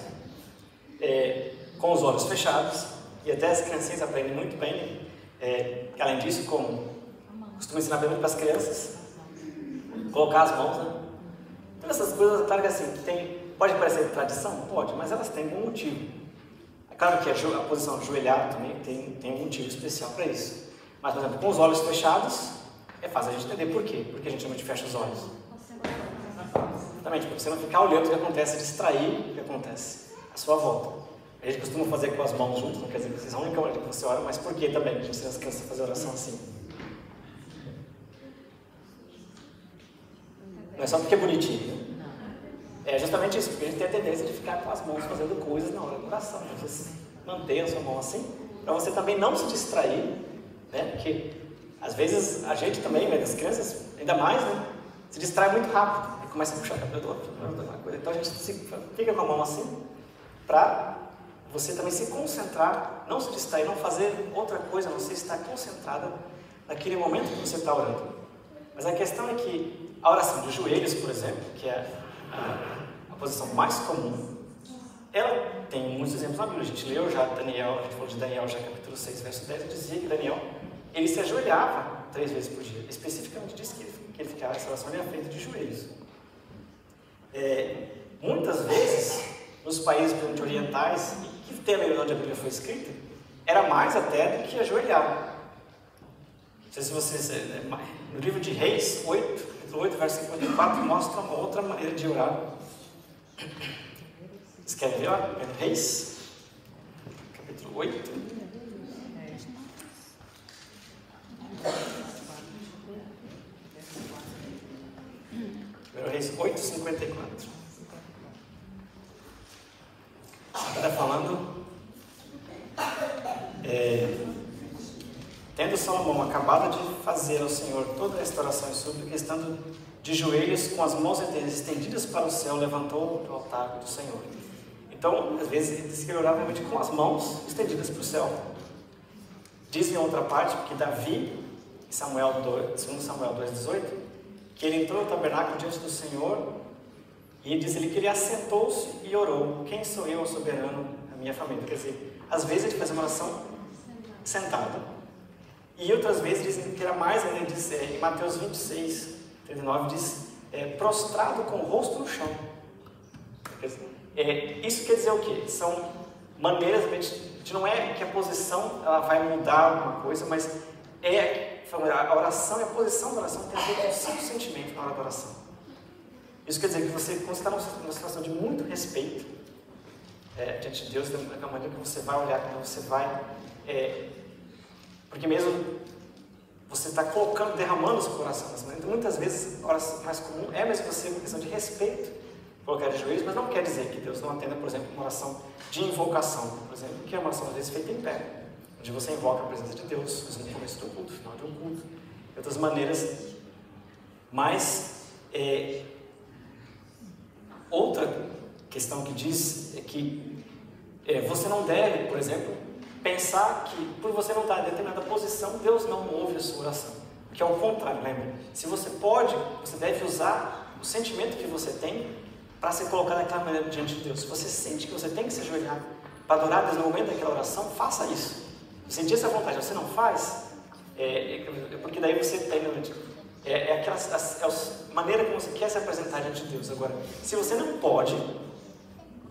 com os olhos fechados, e até as criancinhas aprendem muito bem, além disso, como costumo ensinar muito para as crianças, colocar as mãos, né? Então essas coisas, claro que assim, pode parecer tradição? Pode, mas elas têm um motivo. É claro que a posição ajoelhada também tem um motivo especial para isso. Mas, por exemplo, com os olhos fechados, é fácil a gente entender por quê. Porque a gente realmente fecha os olhos. Exatamente, para você não ficar olhando o que acontece, distrair o que acontece à sua volta. A gente costuma fazer com as mãos juntas, não quer dizer que vocês são a única hora que você ora, mas por que também? A gente ensina as crianças a fazer oração assim. Não é só porque é bonitinho, né? É justamente isso, porque a gente tem a tendência de ficar com as mãos fazendo coisas na hora da oração. Então, você mantenha a sua mão assim, para você também não se distrair, né? Porque às vezes a gente também, né, das crianças, ainda mais, né? Se distrai muito rápido e começa a puxar o cabelo do outro, então a gente fica com a mão assim, para você também se concentrar, não se distrair, não fazer outra coisa, você estar concentrada naquele momento que você está orando. Mas a questão é que a oração de joelhos, por exemplo, que é a posição mais comum, ela tem muitos exemplos na Bíblia. A gente leu já Daniel, a gente falou de Daniel já capítulo 6, verso 10, dizia que Daniel, ele se ajoelhava 3 vezes por dia. Especificamente diz que ele ficava essa oração à frente de joelhos. Muitas vezes, nos países orientais, que tem onde a Bíblia foi escrita, era mais até do que ajoelhar. Não sei se vocês... No livro de Reis, 8, verso 54, mostra uma outra maneira de orar. Vocês querem ver? Reis, capítulo 8. Reis 8, 54. Está falando... Tendo Salomão acabado de fazer ao Senhor toda a restauração e súplica, estando de joelhos com as mãos estendidas para o céu, levantou do altar do Senhor. Então, às vezes, ele disse que ele orava realmente com as mãos estendidas para o céu. Diz em outra parte, porque Davi, em 2 Samuel 2,18, que ele entrou no tabernáculo diante do Senhor e diz ele que ele assentou-se e orou: quem sou eu, soberano, a minha família? Quer dizer, às vezes ele faz uma oração sentado. E outras vezes dizem que era mais ainda, diz, em Mateus 26, 39, diz, prostrado com o rosto no chão. Isso quer dizer o quê? São maneiras, a gente não é que a posição ela vai mudar alguma coisa, mas a oração e a posição da oração tem a ver com o seu sentimento na hora da oração. Isso quer dizer que você, quando você está numa situação de muito respeito diante de Deus, da maneira que você vai olhar, que você vai... porque mesmo você está derramando o seu coração nessa maneira. Então, muitas vezes, a oração mais comum é mesmo você uma questão de respeito, colocar de joelhos, mas não quer dizer que Deus não atenda, por exemplo, uma oração de invocação, por exemplo, que é uma oração às vezes feita em pé, onde você invoca a presença de Deus, por exemplo, no começo do culto, no final de um culto, de outras maneiras. Mas, outra questão que diz é que você não deve, por exemplo, pensar que por você não estar em determinada posição, Deus não ouve a sua oração. Que é o contrário, lembra? Se você pode, você deve usar o sentimento que você tem para se colocar daquela maneira diante de Deus. Se você sente que você tem que se ajoelhar para adorar Deus no momento daquela oração, faça isso. Se sentir essa vontade, você não faz, porque daí você tem... a maneira como você quer se apresentar diante de Deus. Agora, se você não pode,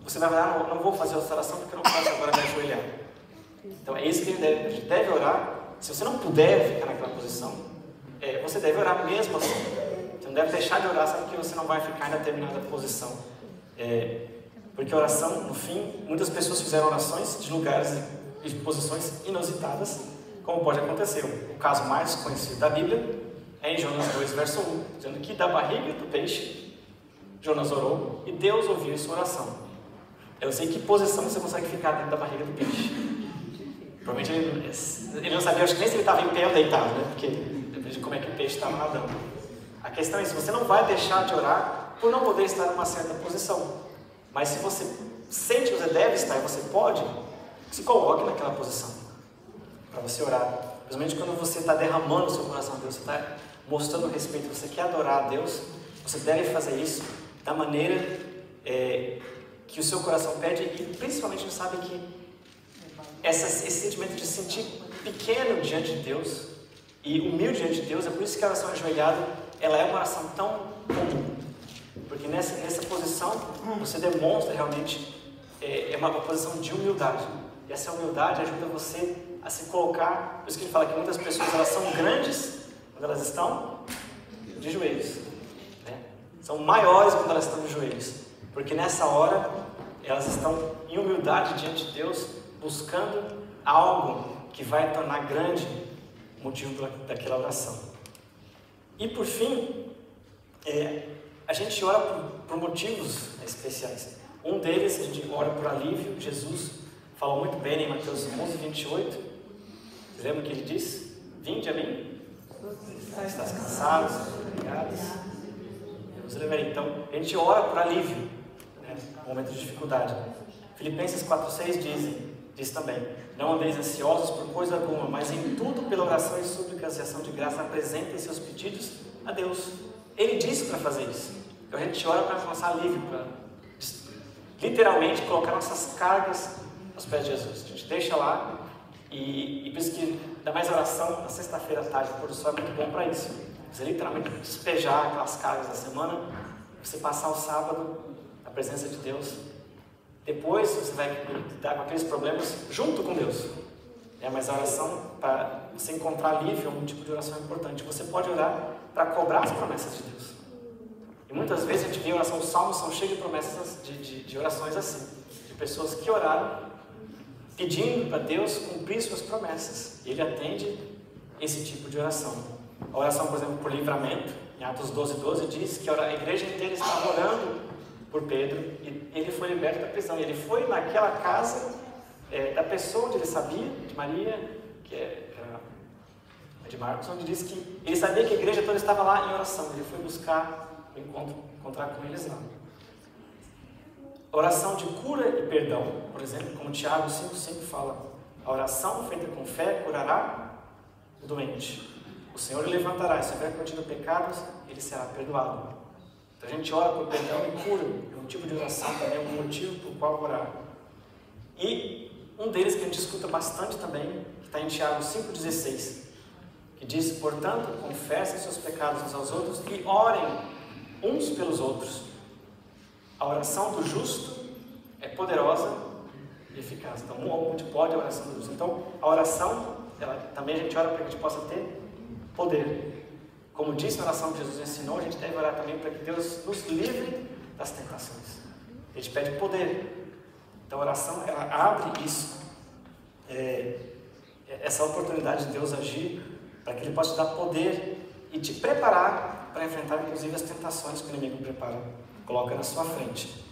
você vai falar: não vou fazer essa oração porque eu não posso agora me ajoelhar. Então é isso que a gente deve orar. Se você não puder ficar naquela posição, você deve orar mesmo assim. Você não deve deixar de orar só porque você não vai ficar em determinada posição. Porque a oração, no fim, muitas pessoas fizeram orações de lugares e de posições inusitadas, como pode acontecer. O caso mais conhecido da Bíblia é em Jonas 2, verso 1, dizendo que da barriga do peixe, Jonas orou e Deus ouviu sua oração. Eu sei que posição você consegue ficar dentro da barriga do peixe. Provavelmente ele não sabia, acho que nem se ele estava em pé ou deitado, né? Porque de como é que o peixe estava nadando. A questão é se você não vai deixar de orar por não poder estar numa certa posição. Mas se você sente que você deve estar e você pode, se coloque naquela posição para você orar. Principalmente quando você está derramando o seu coração a Deus, você está mostrando respeito, você quer adorar a Deus, você deve fazer isso da maneira que o seu coração pede. E principalmente a gente sabe que esse sentimento de se sentir pequeno diante de Deus e humilde diante de Deus, é por isso que a oração ajoelhada, ela é uma oração tão comum. Porque nessa posição você demonstra realmente uma posição de humildade. E essa humildade ajuda você a se colocar. Por isso que a gente fala que muitas pessoas elas são grandes quando elas estão de joelhos, né? São maiores quando elas estão de joelhos. Porque nessa hora elas estão em humildade diante de Deus, buscando algo que vai tornar grande o motivo daquela oração. E por fim, a gente ora por motivos especiais. Um deles, a gente ora por alívio. Jesus falou muito bem em Mateus 11, 28. Você lembra o que ele diz? Vinde a mim, estás cansados, obrigados. Você lembra? Então, a gente ora por alívio, né, no momento de dificuldade. Filipenses 4,6 diz também: não andeis ansiosos por coisa alguma, mas em tudo pela oração e súplicas e ação de graça apresentem seus pedidos a Deus. Ele disse para fazer isso. Então a gente ora para alcançar alívio, para literalmente colocar nossas cargas aos pés de Jesus. A gente deixa lá e por isso que ainda mais a oração na sexta-feira à tarde, o pôr do sol é muito bom para isso. Você literalmente despejar aquelas cargas da semana, você passar o sábado na presença de Deus. Depois você vai lidar com aqueles problemas junto com Deus. Mas a oração, para você encontrar alívio, é um tipo de oração importante. Você pode orar para cobrar as promessas de Deus. E muitas vezes a gente vê a oração, os salmos são cheios de promessas, de orações assim. De pessoas que oraram pedindo para Deus cumprir suas promessas. E Ele atende esse tipo de oração. A oração, por exemplo, por livramento, em Atos 12, diz que a igreja inteira estava orando por Pedro e ele foi liberto da prisão. E ele foi naquela casa da pessoa onde ele sabia, de Maria, que é de Marcos, onde diz que ele sabia que a igreja toda estava lá em oração. Ele foi buscar o encontrar com eles lá. A oração de cura e perdão, por exemplo, como Tiago 5,5 fala: a oração feita com fé curará o doente. O Senhor o levantará, e se houver cometido pecados, ele será perdoado. Então a gente ora por perdão e cura. É um tipo de oração também, um motivo por qual orar. E um deles que a gente escuta bastante também, que está em Tiago 5,16, que diz: portanto, confessem seus pecados uns aos outros e orem uns pelos outros. A oração do justo é poderosa e eficaz. Então, onde pode a oração do justo. Então, a oração, também a gente ora para que a gente possa ter poder. Como disse na oração que Jesus ensinou, a gente deve orar também para que Deus nos livre das tentações. A gente pede poder. Então a oração, ela abre isso, essa oportunidade de Deus agir, para que Ele possa te dar poder e te preparar para enfrentar inclusive as tentações que o inimigo coloca na sua frente.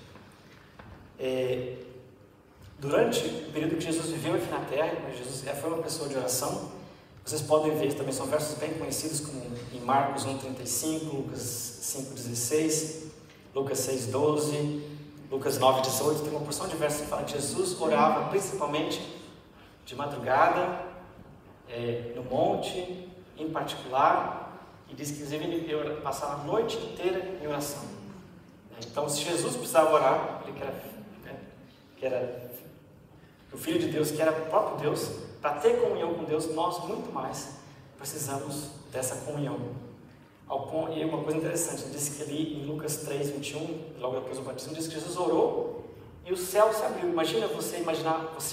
Durante o período que Jesus viveu aqui na terra, Jesus foi uma pessoa de oração. Vocês podem ver, também são versos bem conhecidos, como em Marcos 1,35, Lucas 5,16, Lucas 6,12, Lucas 9,18. Tem uma porção de versos que fala que Jesus orava principalmente de madrugada, no monte, em particular, e diz que inclusive ele passava a noite inteira em oração. Então, se Jesus precisava orar, ele que era o Filho de Deus, que era o próprio Deus, para ter comunhão com Deus, nós muito mais precisamos dessa comunhão. E uma coisa interessante, diz que ali em Lucas 3:21, logo depois do batismo, diz que Jesus orou e o céu se abriu. Imagina você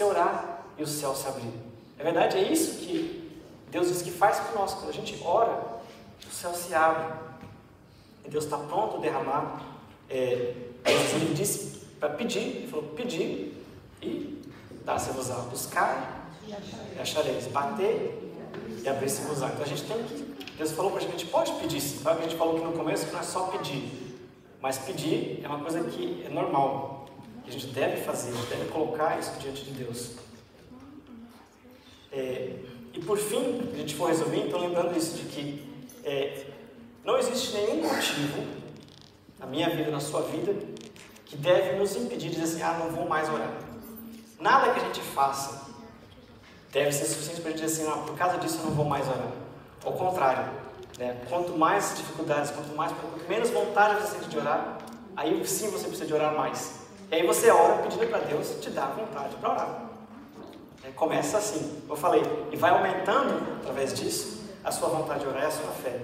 orar e o céu se abrir. Na verdade, é isso que Deus diz que faz conosco. Quando a gente ora, o céu se abre e Deus está pronto a derramar. Ele disse para pedir, ele falou: pedir e dá-se-vos-á, buscar e achareis, bater e abrir-se-vos-á. Então a gente tem que, Deus falou para a gente pode pedir, sabe? A gente falou que no começo que não é só pedir, mas pedir é uma coisa que é normal, que a gente deve fazer, a gente deve colocar isso diante de Deus. E por fim, a gente for resumir, então lembrando isso, de que não existe nenhum motivo na minha vida, na sua vida, que deve nos impedir de dizer assim, não vou mais orar. Nada que a gente faça deve ser suficiente para a gente dizer assim, por causa disso eu não vou mais orar. Ao contrário, né? Quanto mais dificuldades, quanto menos vontade você sente de orar, aí sim você precisa de orar mais. E aí você ora pedindo para Deus te dar vontade para orar. Começa assim, eu falei, e vai aumentando através disso a sua vontade de orar e a sua fé.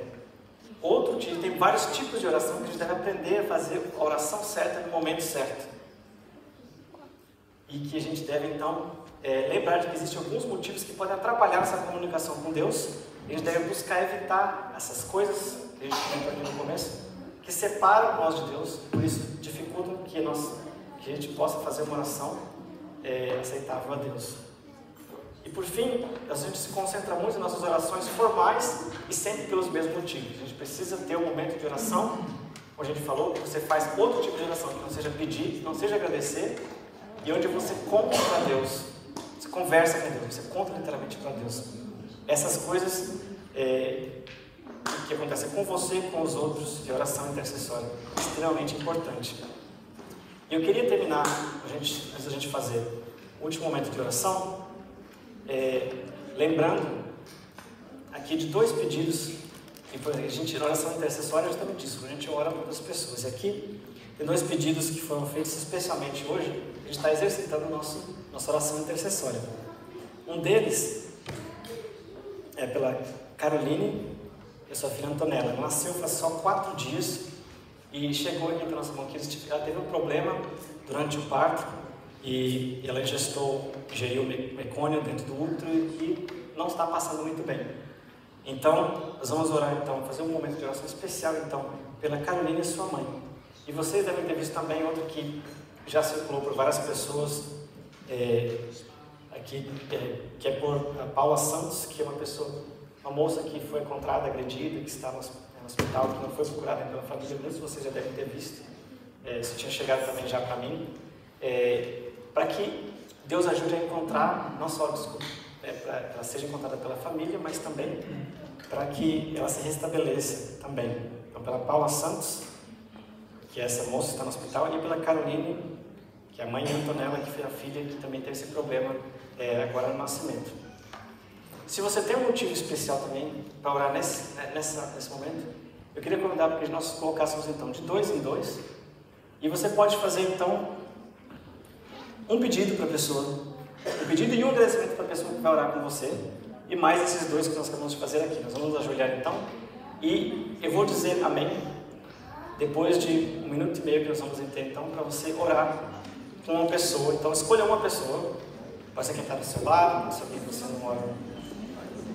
Tem vários tipos de oração que a gente deve aprender a fazer a oração certa no momento certo. E que a gente deve então lembrar de que existem alguns motivos que podem atrapalhar essa comunicação com Deus. A gente deve buscar evitar essas coisas que a gente comentou aqui no começo, que separam nós de Deus, por isso dificultam que a gente possa fazer uma oração aceitável a Deus. E por fim, a gente se concentra muito nas nossas orações formais e sempre pelos mesmos motivos. A gente precisa ter um momento de oração, como a gente falou, que você faz outro tipo de oração, que não seja pedir, que não seja agradecer, e onde você conta para Deus, você conversa com Deus, você conta literalmente para Deus. Essas coisas que acontecem com você e com os outros, de oração intercessória, é extremamente importante. E eu queria terminar, antes da gente fazer o último momento de oração, lembrando aqui de 2 pedidos, que a gente, na oração intercessória é justamente isso, a gente ora para outras pessoas. E aqui tem 2 pedidos que foram feitos especialmente hoje, a gente está exercitando nossa oração intercessória. Um deles é pela Caroline e a sua filha Antonella. Ela nasceu faz só 4 dias e chegou aqui para nossa mão que ela teve um problema durante o parto e ela ingeriu mecônio dentro do útero e não está passando muito bem. Então, nós vamos orar fazer um momento de oração especial pela Caroline e sua mãe. E vocês devem ter visto também outro que já circulou por várias pessoas aqui, que é por a Paula Santos, que é uma moça que foi encontrada agredida, que está no hospital, que não foi procurada pela família, muitos de vocês já devem ter visto, isso tinha chegado também já para mim, para que Deus ajude a encontrar, não só, para ela seja encontrada pela família, mas também para que ela se restabeleça também. Então, pela Paula Santos, que é essa moça que está no hospital, e pela Caroline, que é a mãe de Antonella, que foi a filha que também teve esse problema agora no nascimento. Se você tem um motivo especial também para orar nesse momento, eu queria convidar para que nós colocássemos de 2 em 2, e você pode fazer um pedido para a pessoa, um pedido e um agradecimento para a pessoa que vai orar com você, e mais esses 2 que nós acabamos de fazer aqui. Nós vamos nos ajoelhar e eu vou dizer amém, depois de 1 minuto e meio que nós vamos ter para você orar com uma pessoa. Então escolha uma pessoa, pode ser quem está do seu lado, pode ser quem você não mora,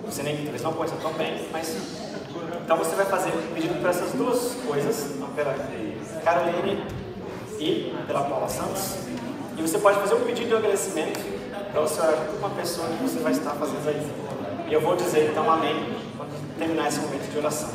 você nem talvez não conheça tão bem, mas então você vai fazer um pedido para essas 2 coisas, pela Caroline e pela Paula Santos, e você pode fazer um pedido de agradecimento para você orar com uma pessoa que você vai estar fazendo aí. E eu vou dizer amém quando terminar esse momento de oração.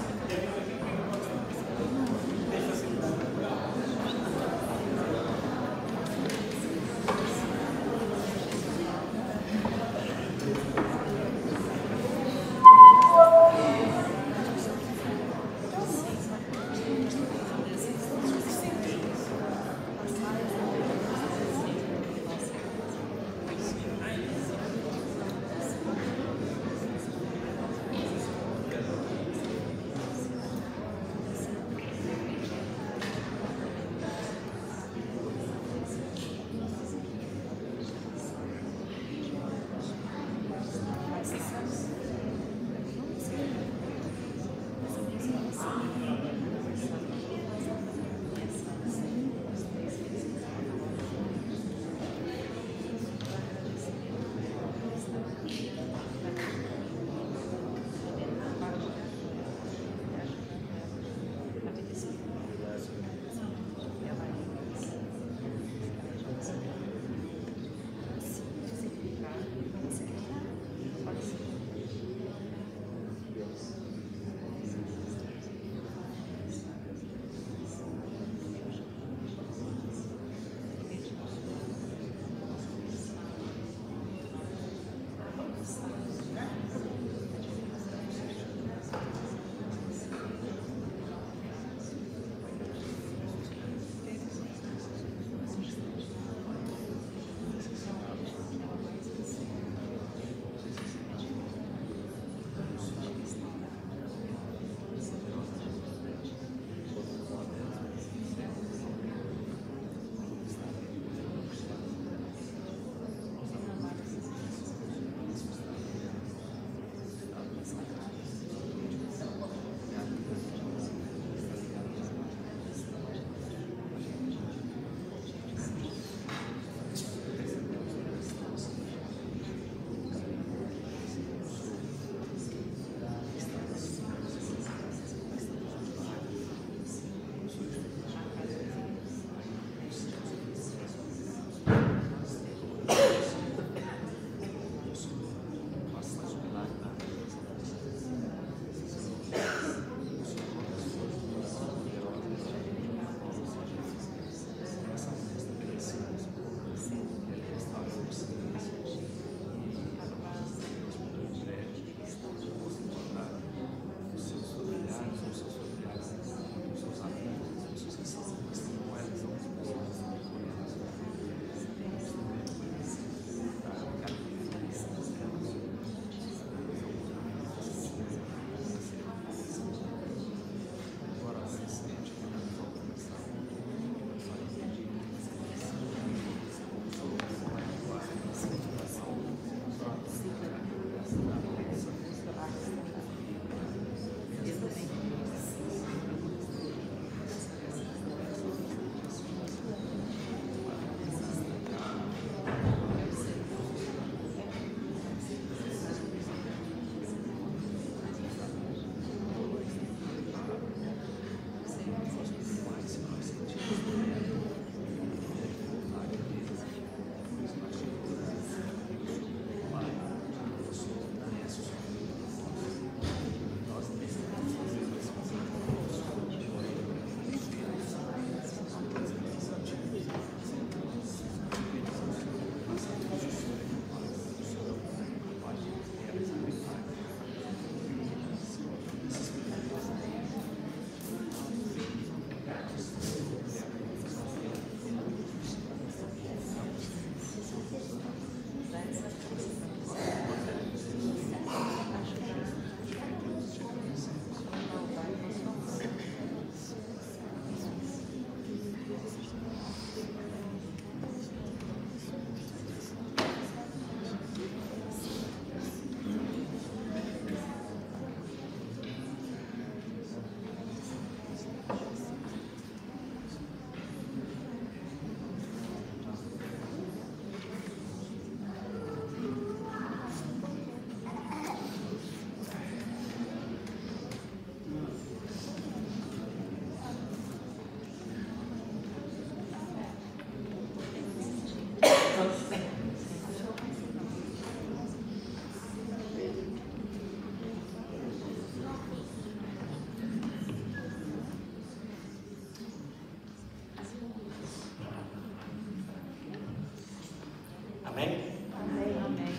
Amém? Amém. Amém.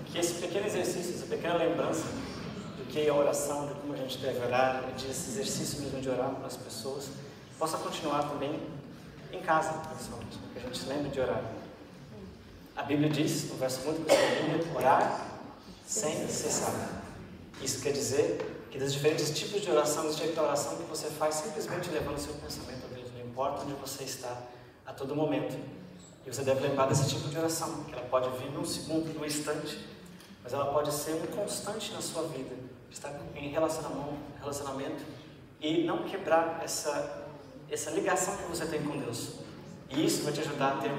Que esse pequeno exercício, essa pequena lembrança do que é a oração, de como a gente deve orar, desse exercício mesmo de orar para as pessoas, possa continuar também em casa, principalmente, que a gente se lembre de orar. A Bíblia diz, no verso muito conhecido, orar sem cessar. Isso quer dizer que dos diferentes tipos de oração, existe aquela oração que você faz simplesmente levando o seu pensamento a Deus, não importa onde você está a todo momento. E você deve lembrar desse tipo de oração, que ela pode vir num segundo, num instante, mas ela pode ser um constante na sua vida, estar em relacionamento e não quebrar essa ligação que você tem com Deus. E isso vai te ajudar a ter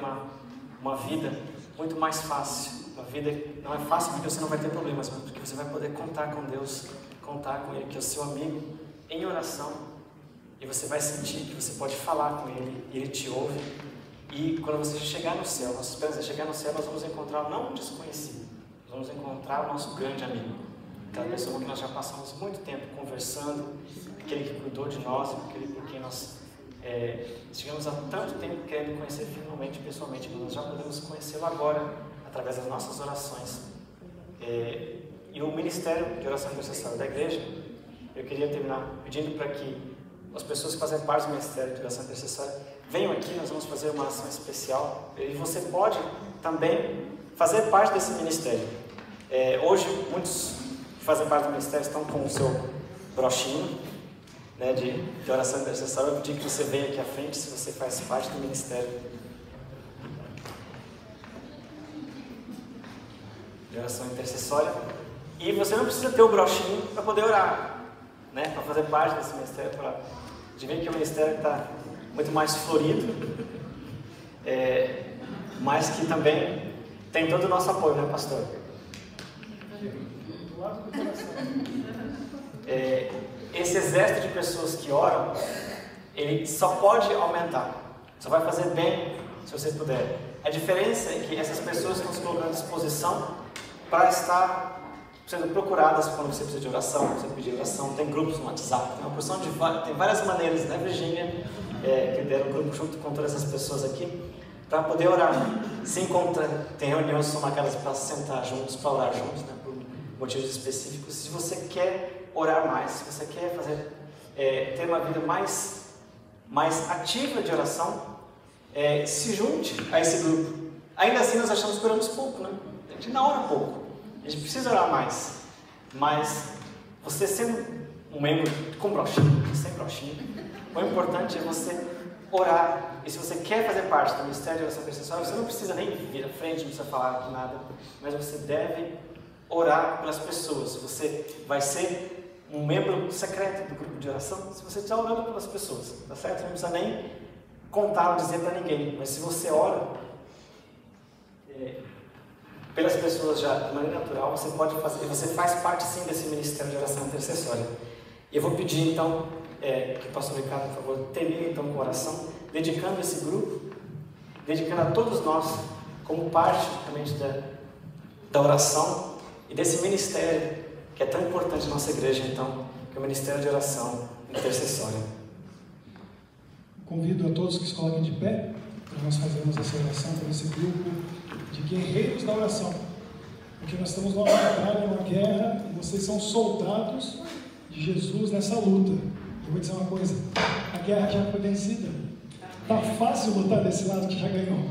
uma vida muito mais fácil. Uma vida não é fácil porque você não vai ter problemas, mas porque você vai poder contar com Deus, contar com Ele, que é o seu amigo, em oração. E você vai sentir que você pode falar com Ele, e Ele te ouve. E quando você chegar no céu, nossa esperança é chegar no céu, nós vamos encontrar não um desconhecido, nós vamos encontrar o nosso grande amigo, aquela pessoa que nós já passamos muito tempo conversando, aquele que cuidou de nós, aquele por quem nós estivemos há tanto tempo querendo conhecer finalmente, pessoalmente, mas nós já podemos conhecê-lo agora, através das nossas orações. E o Ministério de Oração Intercessória da Igreja, eu queria terminar pedindo para que as pessoas que fazem parte do Ministério de Oração Intercessória venham aqui, nós vamos fazer uma ação especial, e você pode também fazer parte desse ministério. Hoje, muitos que fazem parte do ministério estão com o seu brochinho, né, de oração intercessória. Eu pedi que você venha aqui à frente, se você faz parte do ministério de oração intercessória. E você não precisa ter o brochinho para poder orar, né, para fazer parte desse ministério. De ver que o ministério está muito mais florido, mas que também tem todo o nosso apoio, né, pastor? Esse exército de pessoas que oram, ele só pode aumentar, só vai fazer bem se você puder. A diferença é que essas pessoas estão se colocando à disposição para estar sendo procuradas quando você precisa de oração, quando você pedir oração. Tem grupos no WhatsApp, tem uma porção tem várias maneiras, né, Virgínia? Que deram um grupo junto com todas essas pessoas aqui, para poder orar. Se encontra, tem reuniões que são marcadas para sentar juntos, para orar juntos, né, por motivos específicos. Se você quer orar mais, se você quer ter uma vida mais ativa de oração, se junte a esse grupo. Ainda assim nós achamos que oramos pouco, né? A gente não ora pouco, a gente precisa orar mais. Mas você sendo um membro com brochinho, sem brochinho, o importante é você orar. E se você quer fazer parte do Ministério de Oração Intercessória, você não precisa nem vir à frente, não precisa falar aqui nada, mas você deve orar pelas pessoas. Você vai ser um membro secreto do grupo de oração se você está orando pelas pessoas, tá certo? Não precisa nem contar ou dizer para ninguém, mas se você ora pelas pessoas já de maneira natural, você pode fazer, você faz parte sim desse Ministério de Oração Intercessória. E eu vou pedir então que o pastor Ricardo, por favor, termine então com oração, dedicando esse grupo, dedicando a todos nós como parte realmente da oração e desse ministério que é tão importante na nossa igreja, então, que é o Ministério de Oração Intercessória. Convido a todos que se coloquem de pé para nós fazermos essa oração para esse grupo de guerreiros da oração, porque nós estamos numa batalha, numa guerra, e vocês são soldados de Jesus nessa luta. Eu vou dizer uma coisa, a guerra já foi vencida. Está fácil lutar desse lado que já ganhou.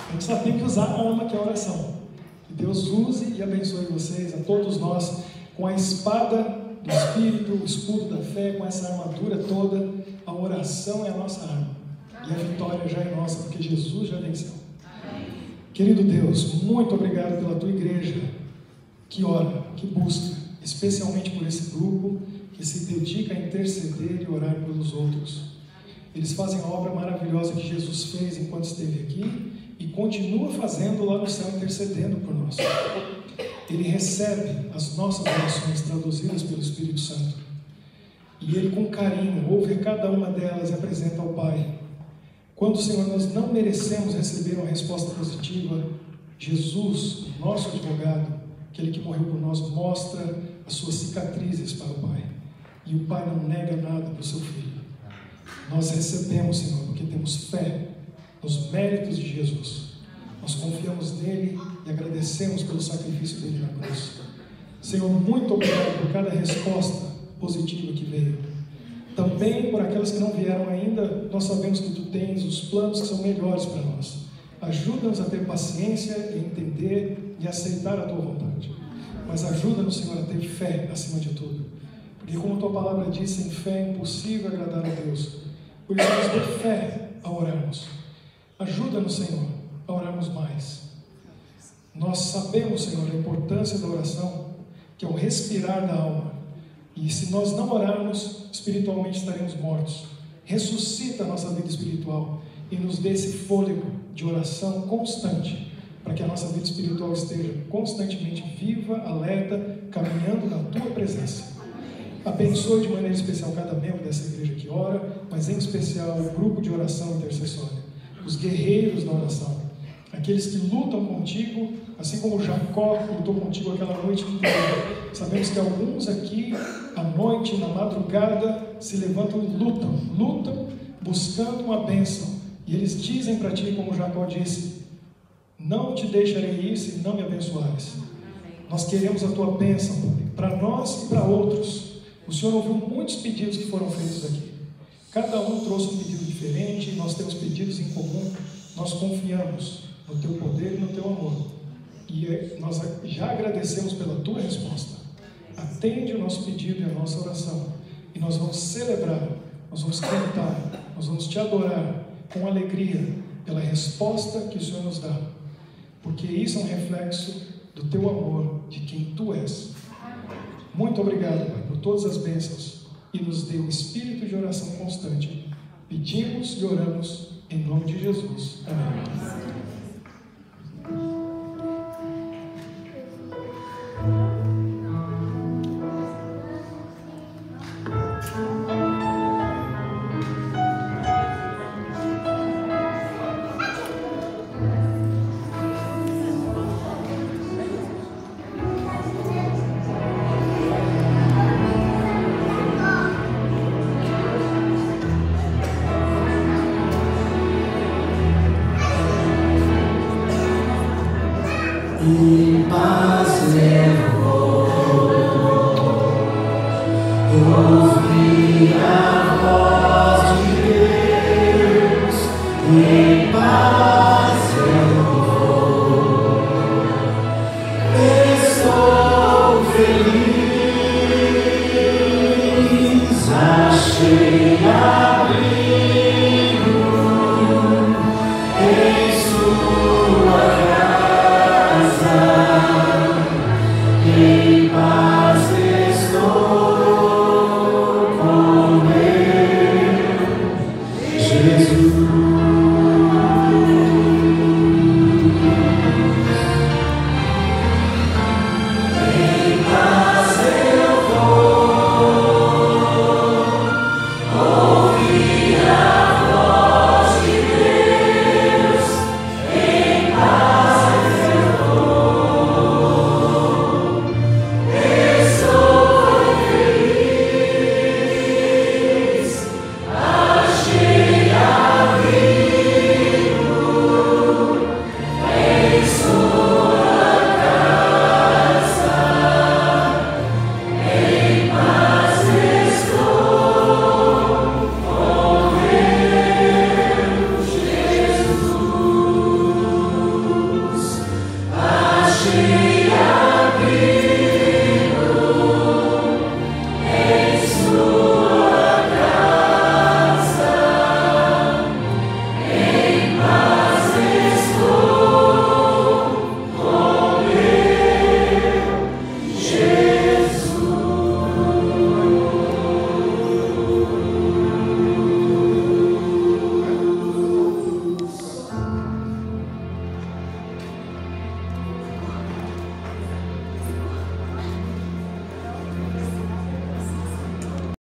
A gente só tem que usar a arma que é a oração. Que Deus use e abençoe vocês, a todos nós, com a espada do Espírito, o escudo da fé, com essa armadura toda. A oração é a nossa arma. E a vitória já é nossa, porque Jesus já venceu. Amém. Querido Deus, muito obrigado pela tua igreja, que ora, que busca, especialmente por esse grupo, que se dedica a interceder e orar pelos outros. Eles fazem a obra maravilhosa que Jesus fez enquanto esteve aqui e continua fazendo lá no céu, intercedendo por nós. Ele recebe as nossas orações traduzidas pelo Espírito Santo. E Ele, com carinho, ouve cada uma delas e apresenta ao Pai. Quando, Senhor, nós não merecemos receber uma resposta positiva, Jesus, o nosso advogado, aquele que morreu por nós, mostra as suas cicatrizes para o Pai. E o Pai não nega nada para o seu Filho. Nós recebemos, Senhor, porque temos fé nos méritos de Jesus. Nós confiamos nele e agradecemos pelo sacrifício dele na cruz. Senhor, muito obrigado por cada resposta positiva que veio. Também por aquelas que não vieram ainda, nós sabemos que Tu tens os planos que são melhores para nós. Ajuda-nos a ter paciência e entender e aceitar a Tua vontade. Mas ajuda-nos, Senhor, a ter fé acima de tudo. Porque como a Tua palavra diz, sem fé é impossível agradar a Deus. Por isso nos dê fé a orarmos. Ajuda-nos, Senhor, a orarmos mais. Nós sabemos, Senhor, a importância da oração, que é o respirar da alma. E se nós não orarmos, espiritualmente estaremos mortos. Ressuscita a nossa vida espiritual e nos dê esse fôlego de oração constante, para que a nossa vida espiritual esteja constantemente viva, alerta, caminhando na Tua presença. Abençoe de maneira especial cada membro dessa igreja que ora, mas em especial o grupo de oração intercessória, os guerreiros da oração, aqueles que lutam contigo, assim como Jacó lutou contigo aquela noite inteira. Sabemos que alguns aqui, à noite, na madrugada, se levantam e lutam, buscando uma bênção. E eles dizem para ti, como Jacó disse: não te deixarei ir se não me abençoares. Nós queremos a tua bênção, para nós e para outros. O Senhor ouviu muitos pedidos que foram feitos aqui. Cada um trouxe um pedido diferente, nós temos pedidos em comum. Nós confiamos no Teu poder e no Teu amor. E nós já agradecemos pela Tua resposta. Atende o nosso pedido e a nossa oração. E nós vamos celebrar, nós vamos cantar, nós vamos Te adorar com alegria pela resposta que o Senhor nos dá. Porque isso é um reflexo do Teu amor, de quem Tu és. Muito obrigado, Pai, por todas as bênçãos. E nos dê um espírito de oração constante. Pedimos e oramos em nome de Jesus. Amém. Em paz eu vou ouvir a voz de Deus. Em paz eu vou, estou feliz, achei abrigo em Sua casa. Em paz estou com meu Jesus. Em paz eu vou ouvir a voz de Deus. Em paz eu vou, estou feliz, achei abrigo em Sua casa. Em paz estou com meu Jesus. Achei abrigo